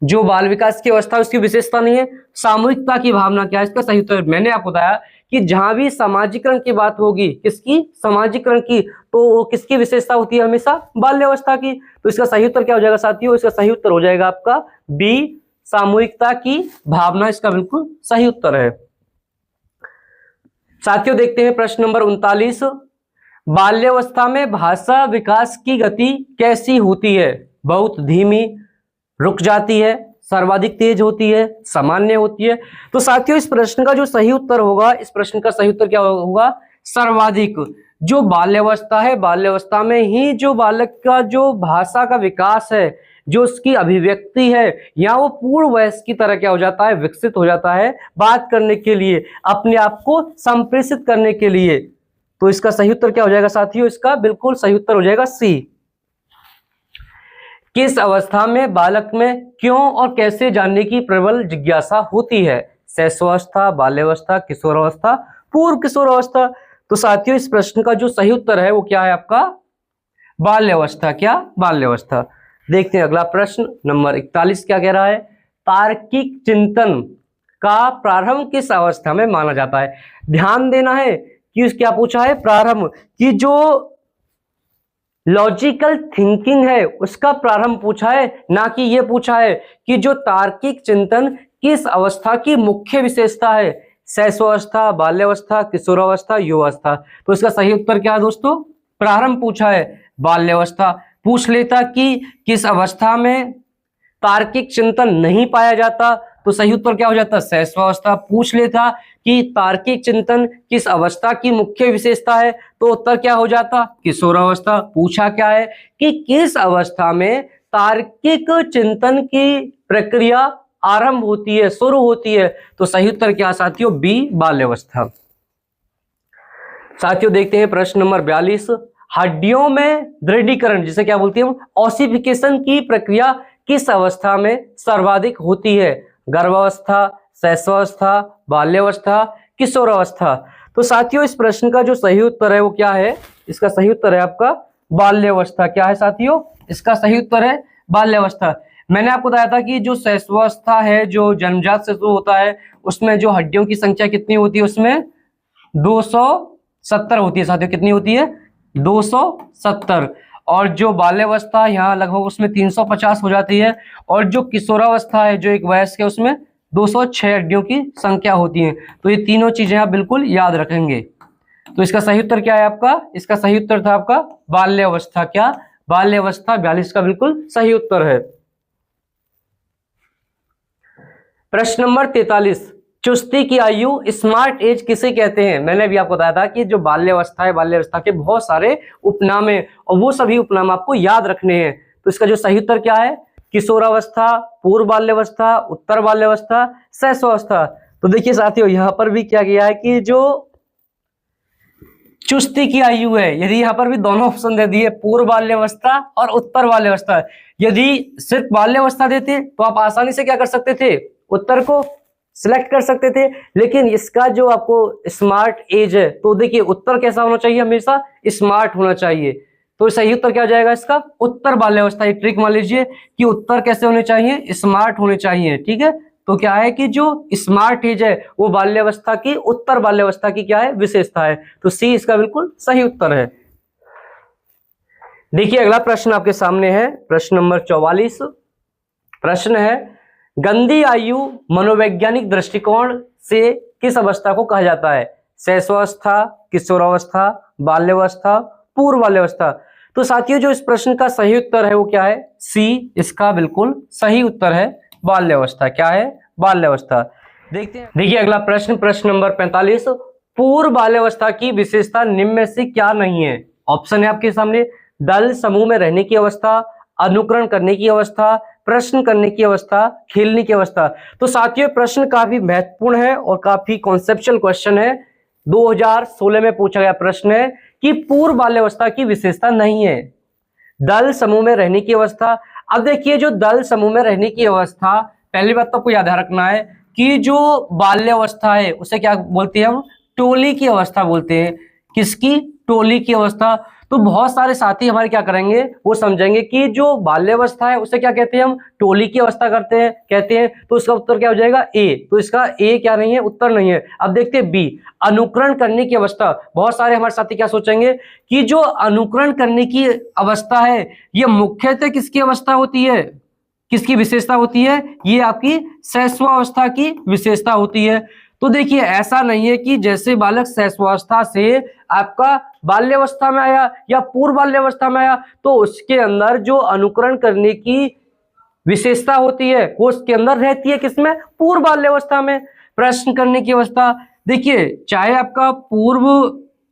जो बाल विकास की अवस्था उसकी विशेषता नहीं है। सामूहिकता की भावना क्या है, इसका सही उत्तर मैंने आपको बताया कि जहां भी समाजीकरण की बात होगी, किसकी, समाजीकरण की, तो किसकी विशेषता होती है, हमेशा बाल्यावस्था की। तो इसका सही उत्तर क्या हो जाएगा साथियों, इसका सही उत्तर हो जाएगा आपका बी, सामूहिकता की भावना। इसका बिल्कुल सही उत्तर है। साथियों देखते हैं प्रश्न नंबर 39। बाल्यावस्था में भाषा विकास की गति कैसी होती है। बहुत धीमी, रुक जाती है, सर्वाधिक तेज होती है, सामान्य होती है। तो साथियों इस प्रश्न का जो सही उत्तर होगा, इस प्रश्न का सही उत्तर क्या होगा, सर्वाधिक। जो बाल्यावस्था है, बाल्यावस्था में ही जो बालक का जो भाषा का विकास है, जो उसकी अभिव्यक्ति है, या वो पूर्ण वयस्क की तरह क्या हो जाता है, विकसित हो जाता है, बात करने के लिए, अपने आप को संप्रेषित करने के लिए। तो इसका सही उत्तर क्या हो जाएगा साथियों, इसका बिल्कुल सही उत्तर हो जाएगा सी। किस अवस्था में बालक में क्यों और कैसे जानने की प्रबल जिज्ञासा होती है। शैशवावस्था, बाल्यावस्था, किशोरावस्था, पूर्व किशोरावस्था। तो साथियों इस प्रश्न का जो सही उत्तर है वो क्या है आपका, बाल्यावस्था। क्या, बाल्यावस्था। देखते हैं अगला प्रश्न नंबर 41 क्या कह रहा है। तार्किक चिंतन का प्रारंभ किस अवस्था में माना जाता है। ध्यान देना है कि क्या पूछा है, प्रारंभ, कि जो लॉजिकल थिंकिंग है उसका प्रारंभ पूछा है, ना कि यह पूछा है कि जो तार्किक चिंतन किस अवस्था की मुख्य विशेषता है। शैशवावस्था, बाल्यावस्था, किशोरावस्था, युवावस्था। तो इसका सही उत्तर क्या है दोस्तों, प्रारंभ पूछा है, बाल्यावस्था। पूछ लेता कि किस अवस्था में तार्किक चिंतन नहीं पाया जाता, तो सही उत्तर क्या हो जाता, शैशवावस्था। पूछ लेता कि तार्किक चिंतन किस अवस्था की मुख्य विशेषता है, तो उत्तर क्या हो जाता, किशोरावस्था। पूछा क्या है कि किस अवस्था में तार्किक चिंतन की प्रक्रिया आरंभ होती है, शुरू होती है, तो सही उत्तर क्या साथियों, बी, बाल्यावस्था। साथियों देखते हैं प्रश्न नंबर 42। हड्डियों में दृढ़ीकरण जिसे क्या बोलते हैं, ऑसिफिकेशन की प्रक्रिया किस अवस्था में सर्वाधिक होती है। गर्भावस्था, शैशवावस्था, बाल्यावस्था, किशोरावस्था। तो साथियों इस प्रश्न का जो सही उत्तर है वो क्या है, इसका सही उत्तर है आपका बाल्यावस्था। क्या है साथियों, इसका सही उत्तर है बाल्यावस्था। मैंने आपको बताया था कि जो शैशवावस्था है, जो जन्मजात शिशु होता है, उसमें जो हड्डियों की संख्या कितनी होती है, उसमें 270 होती है साथियों। कितनी होती है? 270। और जो बाल्यावस्था यहाँ लगभग उसमें 350 हो जाती है। और जो किशोरावस्था है, जो एक वयस्क है, उसमें 206 हड्डियों की संख्या होती है। तो ये तीनों चीजें आप बिल्कुल याद रखेंगे। तो इसका सही उत्तर क्या है आपका? इसका सही उत्तर था आपका बाल्यावस्था। क्या? बाल्यावस्था 42 का बिल्कुल सही उत्तर है। प्रश्न नंबर 43, चुस्ती की आयु, स्मार्ट एज किसे कहते हैं? मैंने भी आपको बताया था कि जो बाल्यावस्था है, बाल्यावस्था के बहुत सारे उपनाम हैं और वो सभी उपनाम आपको याद रखने हैं। तो इसका जो सही उत्तर क्या है? किशोरावस्था, पूर्व बाल्यावस्था, उत्तर बाल्यावस्था, शैशवावस्था। तो देखिए साथियों, यहां पर भी क्या किया है कि जो चुस्ती की आयु है, यदि यहाँ पर भी दोनों ऑप्शन दे दिए, पूर्व बाल्यावस्था और उत्तर बाल्यावस्था। यदि सिर्फ बाल्यावस्था देते तो आप आसानी से क्या कर सकते थे? उत्तर को सिलेक्ट कर सकते थे। लेकिन इसका जो आपको स्मार्ट एज है, तो देखिए उत्तर कैसा होना चाहिए? हमेशा स्मार्ट होना चाहिए। तो सही उत्तर क्या हो जाएगा इसका? उत्तर बाल्यावस्था। एक ट्रिक मान लीजिए कि उत्तर कैसे होने चाहिए? स्मार्ट होने चाहिए। ठीक है, तो क्या है कि जो स्मार्ट एज है वो बाल्यावस्था की, उत्तर बाल्यावस्था की क्या है? विशेषता है। तो सी इसका बिल्कुल सही उत्तर है। देखिए अगला प्रश्न आपके सामने है, प्रश्न नंबर 44। प्रश्न है, गंदी आयु मनोवैज्ञानिक दृष्टिकोण से किस अवस्था को कहा जाता है? शैशवावस्था, किशोरावस्था, बाल्यावस्था, पूर्व बाल्यावस्था। तो साथियों जो इस प्रश्न का सही उत्तर है वो क्या है? सी इसका बिल्कुल सही उत्तर है, बाल्यावस्था। क्या है? बाल्यावस्था। देखते हैं, देखिए अगला प्रश्न, प्रश्न नंबर 45, पूर्व बाल्यावस्था की विशेषता निम्न में से क्या नहीं है? ऑप्शन है आपके सामने, दल समूह में रहने की अवस्था, अनुकरण करने की अवस्था, प्रश्न करने की अवस्था, खेलने की अवस्था। तो साथियों प्रश्न काफी महत्वपूर्ण है और काफी कॉन्सेप्चुअल क्वेश्चन है। 2016 में पूछा गया प्रश्न है कि पूर्व बाल्यावस्था की विशेषता नहीं है, दल समूह में रहने की अवस्था। अब देखिए जो दल समूह में रहने की अवस्था, पहली बात तो आपको याद रखना है कि जो बाल्यावस्था है उसे क्या बोलते हैं हम? टोली की अवस्था बोलते हैं। किसकी? टोली की अवस्था। तो बहुत सारे साथी हमारे क्या करेंगे, वो समझेंगे कि जो बाल्यावस्था है उसे क्या कहते हैं हम? टोली की अवस्था कहते हैं। तो इसका उत्तर क्या हो जाएगा? ए। तो इसका ए क्या नहीं है? उत्तर नहीं है। अब देखते हैं बी, अनुकरण करने की अवस्था। बहुत सारे हमारे साथी क्या सोचेंगे कि जो अनुकरण करने की अवस्था है ये मुख्यतः किसकी अवस्था होती है? किसकी विशेषता होती है? ये आपकी शैशवावस्था की विशेषता होती है। तो देखिए ऐसा नहीं है कि जैसे बालक शैशवावस्था से आपका बाल्यावस्था में आया या पूर्व बाल्यावस्था में आया तो उसके अंदर जो अनुकरण करने की विशेषता होती है वो उसके अंदर रहती है। किसमें? पूर्व बाल्यावस्था में। प्रश्न करने की अवस्था, देखिए चाहे आपका पूर्व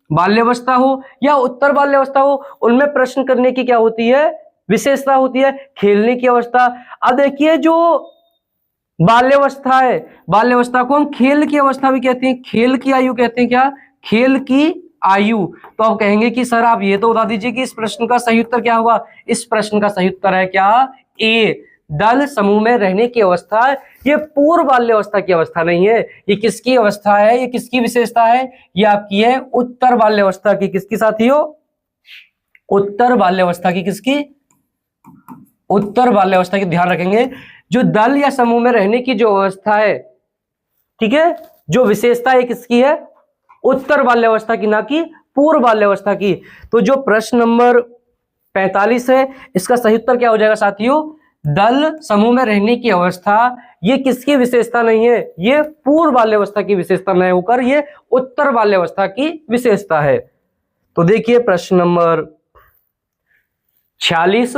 बाल्यावस्था हो या उत्तर बाल्यावस्था हो, उनमें प्रश्न करने की क्या होती है? विशेषता होती है। खेलने की अवस्था, अब देखिए जो बाल्यावस्था है, बाल्यावस्था को हम खेल की अवस्था भी कहते हैं, खेल की आयु कहते हैं। क्या? खेल की आयु। तो आप कहेंगे कि सर आप ये तो बता दीजिए कि इस प्रश्न का सही उत्तर क्या होगा? इस प्रश्न का सही उत्तर है क्या? ए, दल समूह में रहने की अवस्था। ये पूर्व बाल्यावस्था की अवस्था नहीं है। ये किसकी अवस्था है? ये किसकी विशेषता है? ये आपकी है उत्तर बाल्यावस्था की। किसकी साथियों? उत्तर बाल्यावस्था की। किसकी? उत्तर बाल्यावस्था की। ध्यान रखेंगे जो दल या समूह में रहने की जो अवस्था है, ठीक है, जो विशेषता है किसकी है? उत्तर बाल्यावस्था की, ना कि पूर्व बाल्यावस्था की। तो जो प्रश्न नंबर 45 है इसका सही उत्तर क्या हो जाएगा साथियों? दल समूह में रहने की अवस्था ये किसकी विशेषता नहीं है? ये पूर्व बाल्यावस्था की विशेषता नहीं होकर ये उत्तर बाल्यावस्था की विशेषता है। तो देखिए प्रश्न नंबर 46,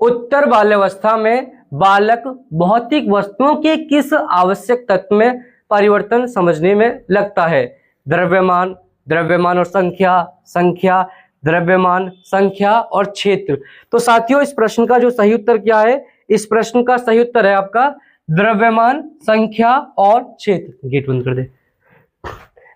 उत्तर बाल्यावस्था में बालक भौतिक वस्तुओं के किस आवश्यक तत्व में परिवर्तन समझने में लगता है? द्रव्यमान, द्रव्यमान और संख्या, संख्या, द्रव्यमान, संख्या और क्षेत्र। तो साथियों इस प्रश्न का जो सही उत्तर क्या है? इस प्रश्न का सही उत्तर है आपका द्रव्यमान, संख्या और क्षेत्र। गेट बंद कर दे।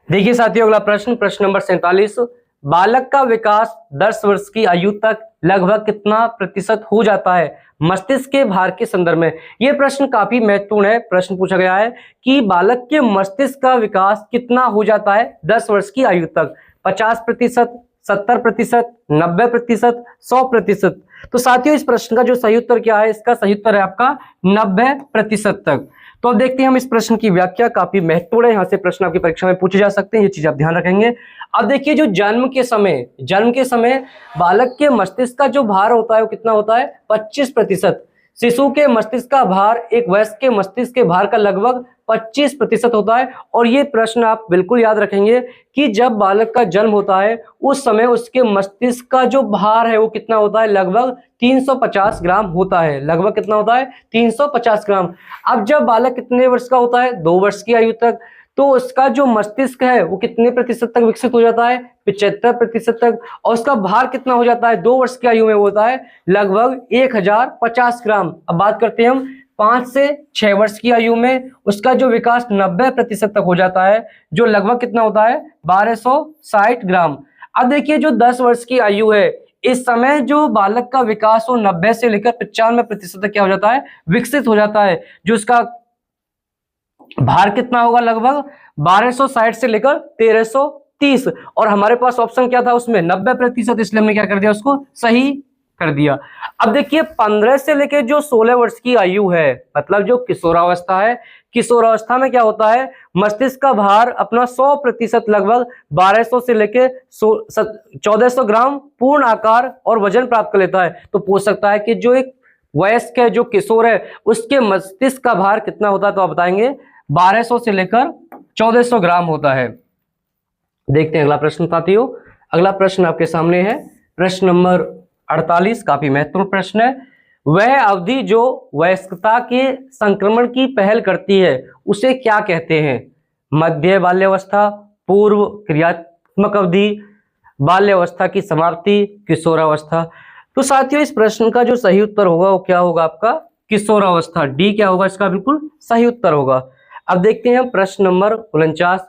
देखिए साथियों अगला प्रश्न, प्रश्न नंबर 47, बालक का विकास 10 वर्ष की आयु तक लगभग कितना प्रतिशत हो जाता है मस्तिष्क के भार के संदर्भ में? यह प्रश्न काफी महत्वपूर्ण है। प्रश्न पूछा गया है कि बालक के मस्तिष्क का विकास कितना हो जाता है 10 वर्ष की आयु तक? 50%, 70%, 90%, 100%। तो साथियों इस प्रश्न का जो सही उत्तर क्या है, इसका सही उत्तर है आपका 90% तक। तो अब देखते हैं हम इस प्रश्न की व्याख्या, काफी महत्वपूर्ण है, यहाँ से प्रश्न आपकी परीक्षा में पूछे जा सकते हैं, ये चीज आप ध्यान रखेंगे। अब देखिए जो जन्म के समय बालक के मस्तिष्क का जो भार होता है वो कितना होता है, 25%। शिशु के मस्तिष्क का भार एक वयस्क के मस्तिष्क के भार का लगभग 25% होता है। और ये प्रश्न आप बिल्कुल याद रखेंगे कि जब बालक का जन्म होता है उस समय उसके मस्तिष्क का जो भार है वो कितना होता है, लगभग 350 ग्राम होता है। लगभग कितना होता है, 350 ग्राम। अब जब बालक कितने वर्ष का होता है, 2 वर्ष की आयु तक, तो उसका जो मस्तिष्क है वो कितने प्रतिशत तक विकसित हो जाता है, 75% तक। और उसका भार कितना हो जाता है, 2 वर्ष की आयु में होता है लगभग 1050 ग्राम। अब बात करते हैं हम 5 से 6 वर्ष की आयु में, उसका जो विकास 90% तक हो जाता है, जो लगभग कितना होता है, 1260 ग्राम। अब देखिए जो 10 वर्ष की आयु है, इस समय जो बालक का विकास हो 90 से लेकर 95% तक क्या हो जाता है, विकसित हो जाता है। जो उसका भार कितना होगा, लगभग 1260 से लेकर 1330। और हमारे पास ऑप्शन क्या था उसमें, 90%, इसलिए हमने क्या कर दिया, उसको सही कर दिया। अब देखिए 15 से लेकर जो 16 वर्ष की आयु है, मतलब जो किशोरावस्था है, किशोरावस्था में क्या होता है, मस्तिष्क का भार अपना 100% लगभग 1200 से लेकर 1400 ग्राम पूर्ण आकार और वजन प्राप्त कर लेता है। तो पूछ सकता है कि जो एक वयस्क है, जो किशोर है, उसके मस्तिष्क का भार कितना होता है, तो आप बताएंगे 1200 से लेकर 1400 ग्राम होता है। देखते हैं अगला प्रश्न साथियों। अगला प्रश्न आपके सामने है, प्रश्न नंबर 48, काफी महत्वपूर्ण प्रश्न है। वह अवधि जो वयस्कता के संक्रमण की पहल करती है उसे क्या कहते हैं, मध्य बाल्यावस्था, पूर्व क्रियात्मक अवधि, बाल्यावस्था की समाप्ति, किशोरावस्था। तो साथियों इस प्रश्न का जो सही उत्तर होगा वो क्या होगा, आपका किशोरावस्था। डी क्या होगा इसका बिल्कुल सही उत्तर होगा। अब देखते हैं प्रश्न नंबर 49।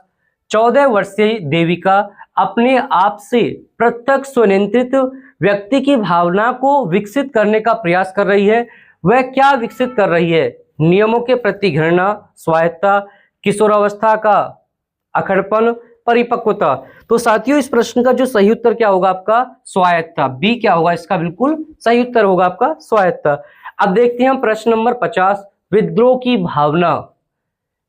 14 वर्षीय देविका अपने आप से पृथक स्वनियंत्रित व्यक्ति की भावना को विकसित करने का प्रयास कर रही है। वह क्या विकसित कर रही है, नियमों के प्रति घृणा, स्वायत्ता, किशोरावस्था का अखड़पन, परिपक्वता। तो साथियों इस प्रश्न का जो सही उत्तर क्या होगा, आपका स्वायत्ता। बी क्या होगा इसका बिल्कुल सही उत्तर होगा, आपका स्वायत्ता। अब देखते हैं हम प्रश्न नंबर 50। विद्रोह की भावना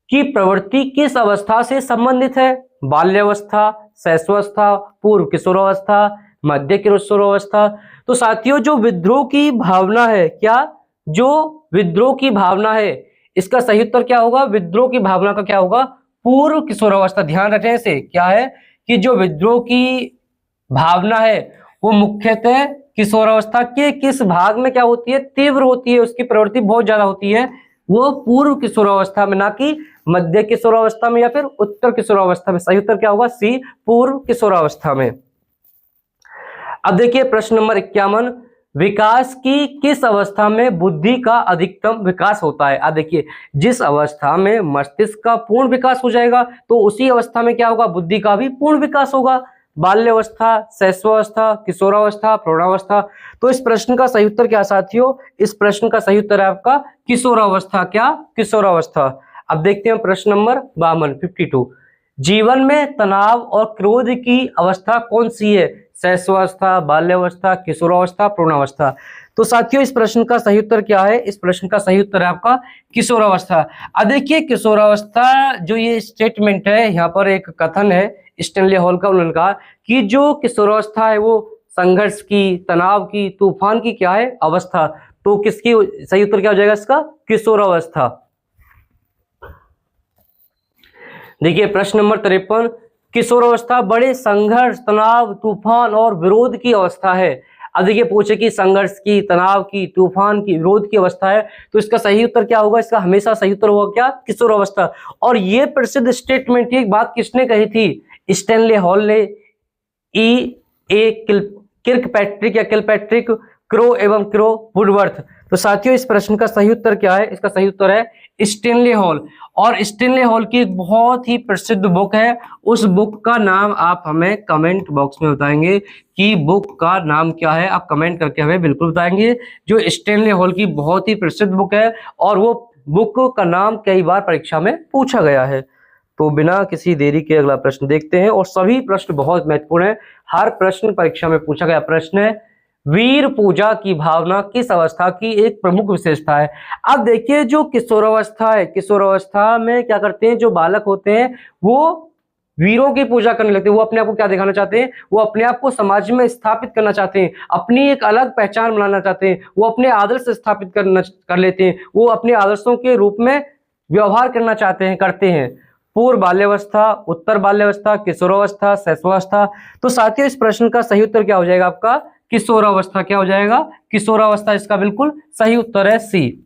की प्रवृत्ति किस अवस्था से संबंधित है, बाल्यावस्था, शैशवावस्था, पूर्व किशोरावस्था, मध्य किशोरावस्था। तो साथियों जो विद्रोह की भावना है, क्या जो विद्रोह की भावना है, इसका सही उत्तर क्या होगा, विद्रोह की भावना का क्या होगा, पूर्व किशोरावस्था। ध्यान रखें इसे, क्या है कि जो विद्रोह की भावना है वो मुख्यतः किशोरावस्था के किस भाग में क्या होती है, तीव्र होती है, उसकी प्रवृत्ति बहुत ज्यादा होती है, वो पूर्व किशोरावस्था में, ना कि मध्य किशोरावस्था में या फिर उत्तर किशोरावस्था में। सही उत्तर क्या होगा, सी, पूर्व किशोरावस्था में। अब देखिए प्रश्न नंबर 51। विकास की किस अवस्था में बुद्धि का अधिकतम विकास होता है। अब देखिए जिस अवस्था में मस्तिष्क का पूर्ण विकास हो जाएगा तो उसी अवस्था में क्या होगा, बुद्धि का भी पूर्ण विकास होगा। बाल्यावस्था, शैशवावस्था, किशोरावस्था, प्रौढ़ावस्था। तो इस प्रश्न का सही उत्तर क्या साथियों, इस प्रश्न का सही उत्तर है आपका किशोरावस्था। क्या, किशोरावस्था। अब देखते हैं प्रश्न नंबर 52, 52। जीवन में तनाव और क्रोध की अवस्था कौन सी है, शैशवावस्था, बाल्यावस्था, किशोरावस्था, प्रौढ़ावस्था। तो साथियों इस प्रश्न का सही उत्तर क्या है, इस प्रश्न का सही उत्तर है आपका किशोरावस्था। अब देखिए किशोरावस्था जो ये स्टेटमेंट है, यहाँ पर एक कथन है स्टैनली हॉल का, उन्होंने कहा कि जो किशोरावस्था है वो संघर्ष की, तनाव की, तूफान की क्या है, अवस्था। तो किसकी सही उत्तर क्या हो जाएगा इसका, किशोरावस्था। देखिए प्रश्न नंबर 53। किशोरावस्था बड़े संघर्ष, तनाव, तूफान और विरोध की अवस्था है। अब देखिए पूछे कि संघर्ष की, तनाव की, तूफान की, विरोध की अवस्था है, तो इसका सही उत्तर क्या होगा, इसका हमेशा सही उत्तर होगा क्या, किशोरावस्था। और ये प्रसिद्ध स्टेटमेंट, ये बात किसने कही थी, स्टैनली हॉल ने, किर्कपैट्रिक या किलपैट्रिक, क्रो एवं क्रो वुडवर्थ। तो साथियों इस प्रश्न का सही उत्तर क्या है, इसका सही उत्तर है स्टैनली हॉल। और स्टैनली हॉल की एक बहुत ही प्रसिद्ध बुक है, उस बुक का नाम आप हमें कमेंट बॉक्स में बताएंगे कि बुक का नाम क्या है, आप कमेंट करके हमें बिल्कुल बताएंगे। जो स्टैनली हॉल की बहुत ही प्रसिद्ध बुक है और वो बुक का नाम कई बार परीक्षा में पूछा गया है। तो बिना किसी देरी के अगला प्रश्न देखते हैं, और सभी प्रश्न बहुत महत्वपूर्ण है। हर प्रश्न परीक्षा में पूछा गया प्रश्न है। वीर पूजा की भावना किस अवस्था की एक प्रमुख विशेषता है? अब देखिए, जो किशोरावस्था है, किशोरावस्था में क्या करते हैं, जो बालक होते हैं वो वीरों की पूजा करने लगते हैं। वो अपने आप को क्या दिखाना चाहते हैं? वो अपने आप को समाज में स्थापित करना चाहते हैं, अपनी एक अलग पहचान बनाना चाहते हैं, वो अपने आदर्श स्थापित कर लेते हैं, वो अपने आदर्शों के रूप में व्यवहार करना चाहते हैं, करते हैं। पूर्व बाल्यावस्था, उत्तर बाल्यावस्था, किशोरावस्था, शैशवावस्था। तो साथियों, इस प्रश्न का सही उत्तर क्या हो जाएगा आपका? किशोरावस्था। क्या हो जाएगा? किशोरावस्था इसका बिल्कुल सही उत्तर है, सी।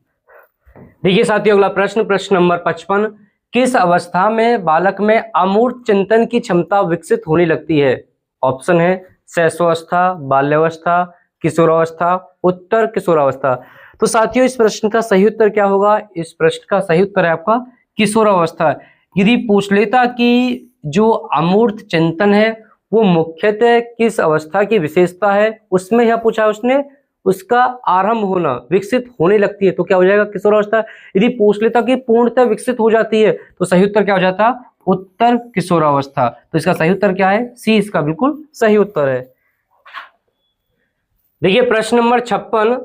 देखिए साथियों, अगला प्रश्न, प्रश्न नंबर 55। किस अवस्था में बालक में अमूर्त चिंतन की क्षमता विकसित होने लगती है? ऑप्शन है शैशवावस्था, बाल्यावस्था, किशोरावस्था, उत्तर किशोरावस्था। तो साथियों, इस प्रश्न का सही उत्तर क्या होगा? इस प्रश्न का सही उत्तर है आपका किशोरावस्था। यदि पूछ लेता कि जो अमूर्त चिंतन है वो मुख्यतः किस अवस्था की विशेषता है, उसमें यह पूछा उसने, उसका आरंभ होना, विकसित होने लगती है, तो क्या हो जाएगा? किशोरावस्था। यदि पूछ लेता कि पूर्णतः विकसित हो जाती है, तो सही उत्तर क्या हो जाता? उत्तर किशोरावस्था। तो इसका सही उत्तर क्या है? सी इसका बिल्कुल सही उत्तर है। देखिए प्रश्न नंबर 56।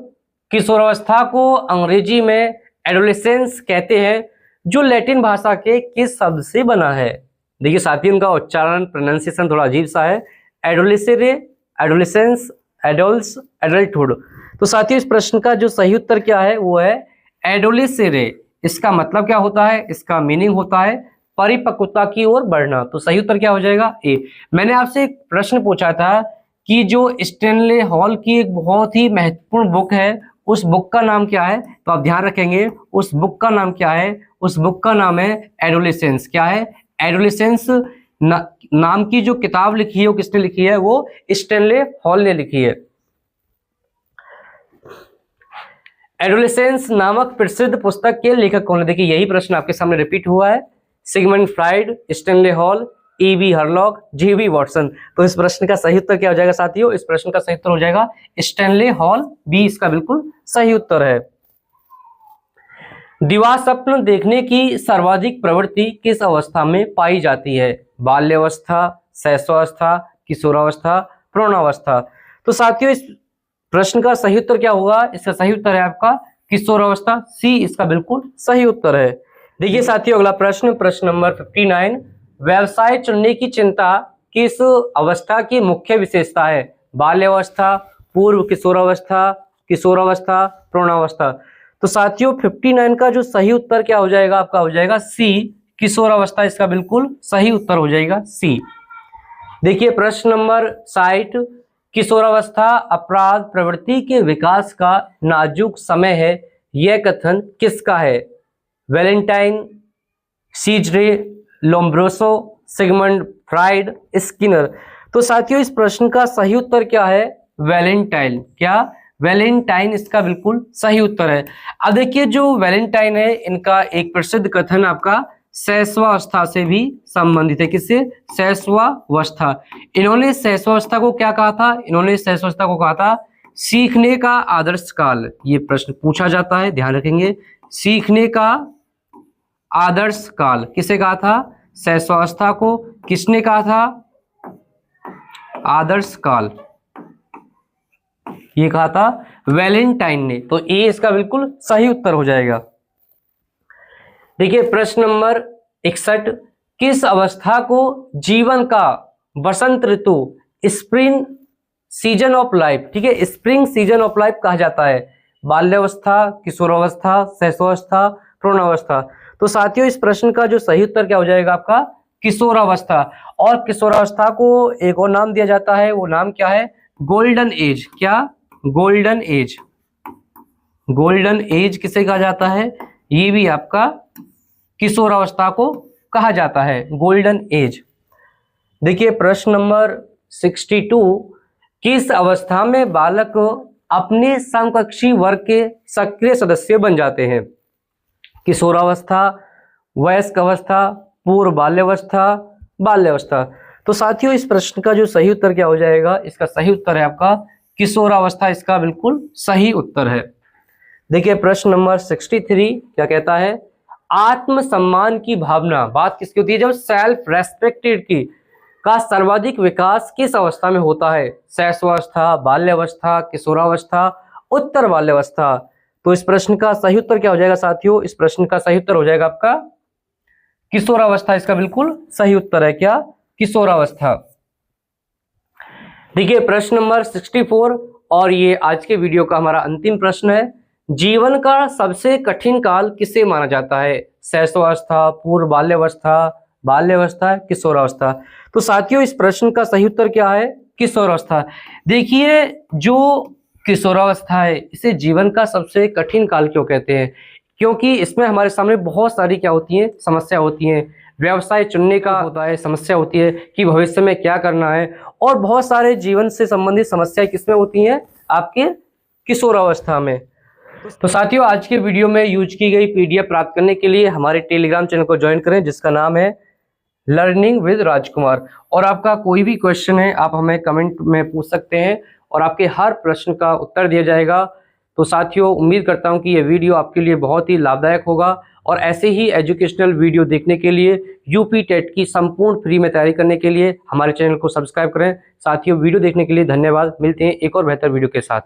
किशोरावस्था को अंग्रेजी में एडोलेसेंस कहते हैं, जो लैटिन भाषा के किस शब्द से बना है? देखिए साथियों, इनका उच्चारण, प्रोनाउंसिएशन थोड़ा अजीब सा है। एडोलेसेरे, एडोलेसेंस, एडल्ट, एडल्टहुड। तो साथियों, इस प्रश्न का जो सही उत्तर क्या है वो है एडोलेसेरे। इसका मतलब क्या होता है? इसका मीनिंग होता है परिपक्वता की ओर बढ़ना। तो सही उत्तर क्या हो जाएगा? ए। मैंने आपसे एक प्रश्न पूछा था कि जो स्टैनले हॉल की एक बहुत ही महत्वपूर्ण बुक है, उस बुक का नाम क्या है? तो आप ध्यान रखेंगे, उस बुक का नाम क्या है? उस बुक का नाम है एडोलेसेंस। क्या है? एडोलेसेंस। नाम की जो किताब लिखी है वो किसने लिखी है? वो स्टैनले हॉल ने लिखी है। एडोलेसेंस नामक प्रसिद्ध पुस्तक के लेखक कौन है? देखिए यही प्रश्न आपके सामने रिपीट हुआ है। Sigmund Freud, Stanley hall, E.B. हरलॉग, G.B. Watson. तो इस प्रश्न का सही उत्तर क्या हो जाएगा साथियों? इस प्रश्न का सही उत्तर हो जाएगा स्टैनले हॉल, बी इसका बिल्कुल सही उत्तर है। दिवास्वप्न देखने की सर्वाधिक प्रवृत्ति किस अवस्था में पाई जाती है? बाल्यावस्था, शैशवावस्था, किशोरावस्था, प्रौढ़ावस्था। तो साथियों, इस प्रश्न का सही उत्तर क्या होगा? इसका सही उत्तर है आपका किशोरावस्था, सी इसका बिल्कुल सही उत्तर है। देखिए साथियों, अगला प्रश्न, प्रश्न नंबर 59। व्यवसाय चुनने की चिंता किस अवस्था की मुख्य विशेषता है? बाल्यावस्था, पूर्व किशोरावस्था, किशोरावस्था, प्रौढ़ावस्था। तो साथियों, 59 का जो सही उत्तर क्या हो जाएगा आपका? हो जाएगा सी, किशोरावस्था इसका बिल्कुल सही उत्तर हो जाएगा, सी। देखिए प्रश्न नंबर 60। किशोरावस्था अपराध प्रवृत्ति के विकास का नाजुक समय है, यह कथन किसका है? Valentine, Cesare, Lombroso, Sigmund Freud, Skinner. तो साथियों, इस प्रश्न का सही उत्तर क्या है? वैलेंटाइन। क्या? वैलेंटाइन इसका बिल्कुल सही उत्तर है। अब देखिए, जो वैलेंटाइन है, इनका एक प्रसिद्ध कथन आपका शैशवावस्था से भी संबंधित है। किससे? शैशवावस्था। इन्होंने शैशवावस्था को क्या कहा था? इन्होंने शैशवावस्था को कहा था सीखने का आदर्श काल। ये प्रश्न पूछा जाता है, ध्यान रखेंगे। सीखने का आदर्श काल किसे कहा था? शैशवावस्था को। किसने कहा था? आदर्श काल, ये कहा था वैलेंटाइन ने। तो ए इसका बिल्कुल सही उत्तर हो जाएगा। देखिए प्रश्न नंबर 61। किस अवस्था को जीवन का वसंत ऋतु, स्प्रिंग सीजन ऑफ लाइफ, ठीक है, स्प्रिंग सीजन ऑफ लाइफ कहा जाता है? बाल्यावस्था, किशोरावस्था, शैशवावस्था, प्रौढ़ावस्था। तो साथियों, इस प्रश्न का जो सही उत्तर क्या हो जाएगा आपका? किशोरावस्था। और किशोरावस्था को एक और नाम दिया जाता है, वो नाम क्या है? Golden age. क्या? Golden age. गोल्डन एज किसे कहा जाता है? ये भी आपका किशोरावस्था को कहा जाता है, गोल्डन एज। देखिए प्रश्न नंबर 62। किस अवस्था में बालक अपने समकक्षी वर्ग के सक्रिय सदस्य बन जाते हैं? किशोरावस्था, वयस्क अवस्था, पूर्व बाल्यावस्था, बाल्यावस्था। तो साथियों, इस प्रश्न का जो सही उत्तर क्या हो जाएगा? इसका सही उत्तर है आपका किशोरावस्था, इसका बिल्कुल सही उत्तर है। देखिए प्रश्न नंबर 63 क्या कहता है? आत्मसम्मान की भावना, बात किसकी होती है, जब सेल्फ रेस्पेक्टेड की का सर्वाधिक विकास किस अवस्था में होता है, शैशवावस्था, बाल्यावस्था, किशोरावस्था, उत्तर बाल्यावस्था। तो इस प्रश्न का सही उत्तर क्या हो जाएगा साथियों, इस प्रश्न का सही उत्तर हो जाएगा आपका किशोरावस्था। इसका बिल्कुल सही उत्तर है क्या, किशोरावस्था। देखिए प्रश्न नंबर 64 और ये आज के वीडियो का हमारा अंतिम प्रश्न है। जीवन का सबसे कठिन काल किसे माना जाता है, शैशवावस्था, पूर्व बाल्यावस्था, बाल्यावस्था, किशोरावस्था। तो साथियों इस प्रश्न का सही उत्तर क्या है, किशोरावस्था। देखिए जो किशोरावस्था है इसे जीवन का सबसे कठिन काल क्यों कहते हैं, क्योंकि इसमें हमारे सामने बहुत सारी क्या होती हैं, समस्या होती हैं। व्यवसाय चुनने का होता है, समस्या होती है कि भविष्य में क्या करना है, और बहुत सारे जीवन से संबंधित समस्याएं किसमें होती हैं, आपके किशोरावस्था में। तो साथियों आज के वीडियो में यूज की गई पीडीएफ प्राप्त करने के लिए हमारे टेलीग्राम चैनल को ज्वाइन करें जिसका नाम है लर्निंग विद राजकुमार। और आपका कोई भी क्वेश्चन है आप हमें कमेंट में पूछ सकते हैं और आपके हर प्रश्न का उत्तर दिया जाएगा। तो साथियों उम्मीद करता हूं कि ये वीडियो आपके लिए बहुत ही लाभदायक होगा और ऐसे ही एजुकेशनल वीडियो देखने के लिए यूपी टेट की संपूर्ण फ्री में तैयारी करने के लिए हमारे चैनल को सब्सक्राइब करें। साथियों वीडियो देखने के लिए धन्यवाद, मिलते हैं एक और बेहतर वीडियो के साथ।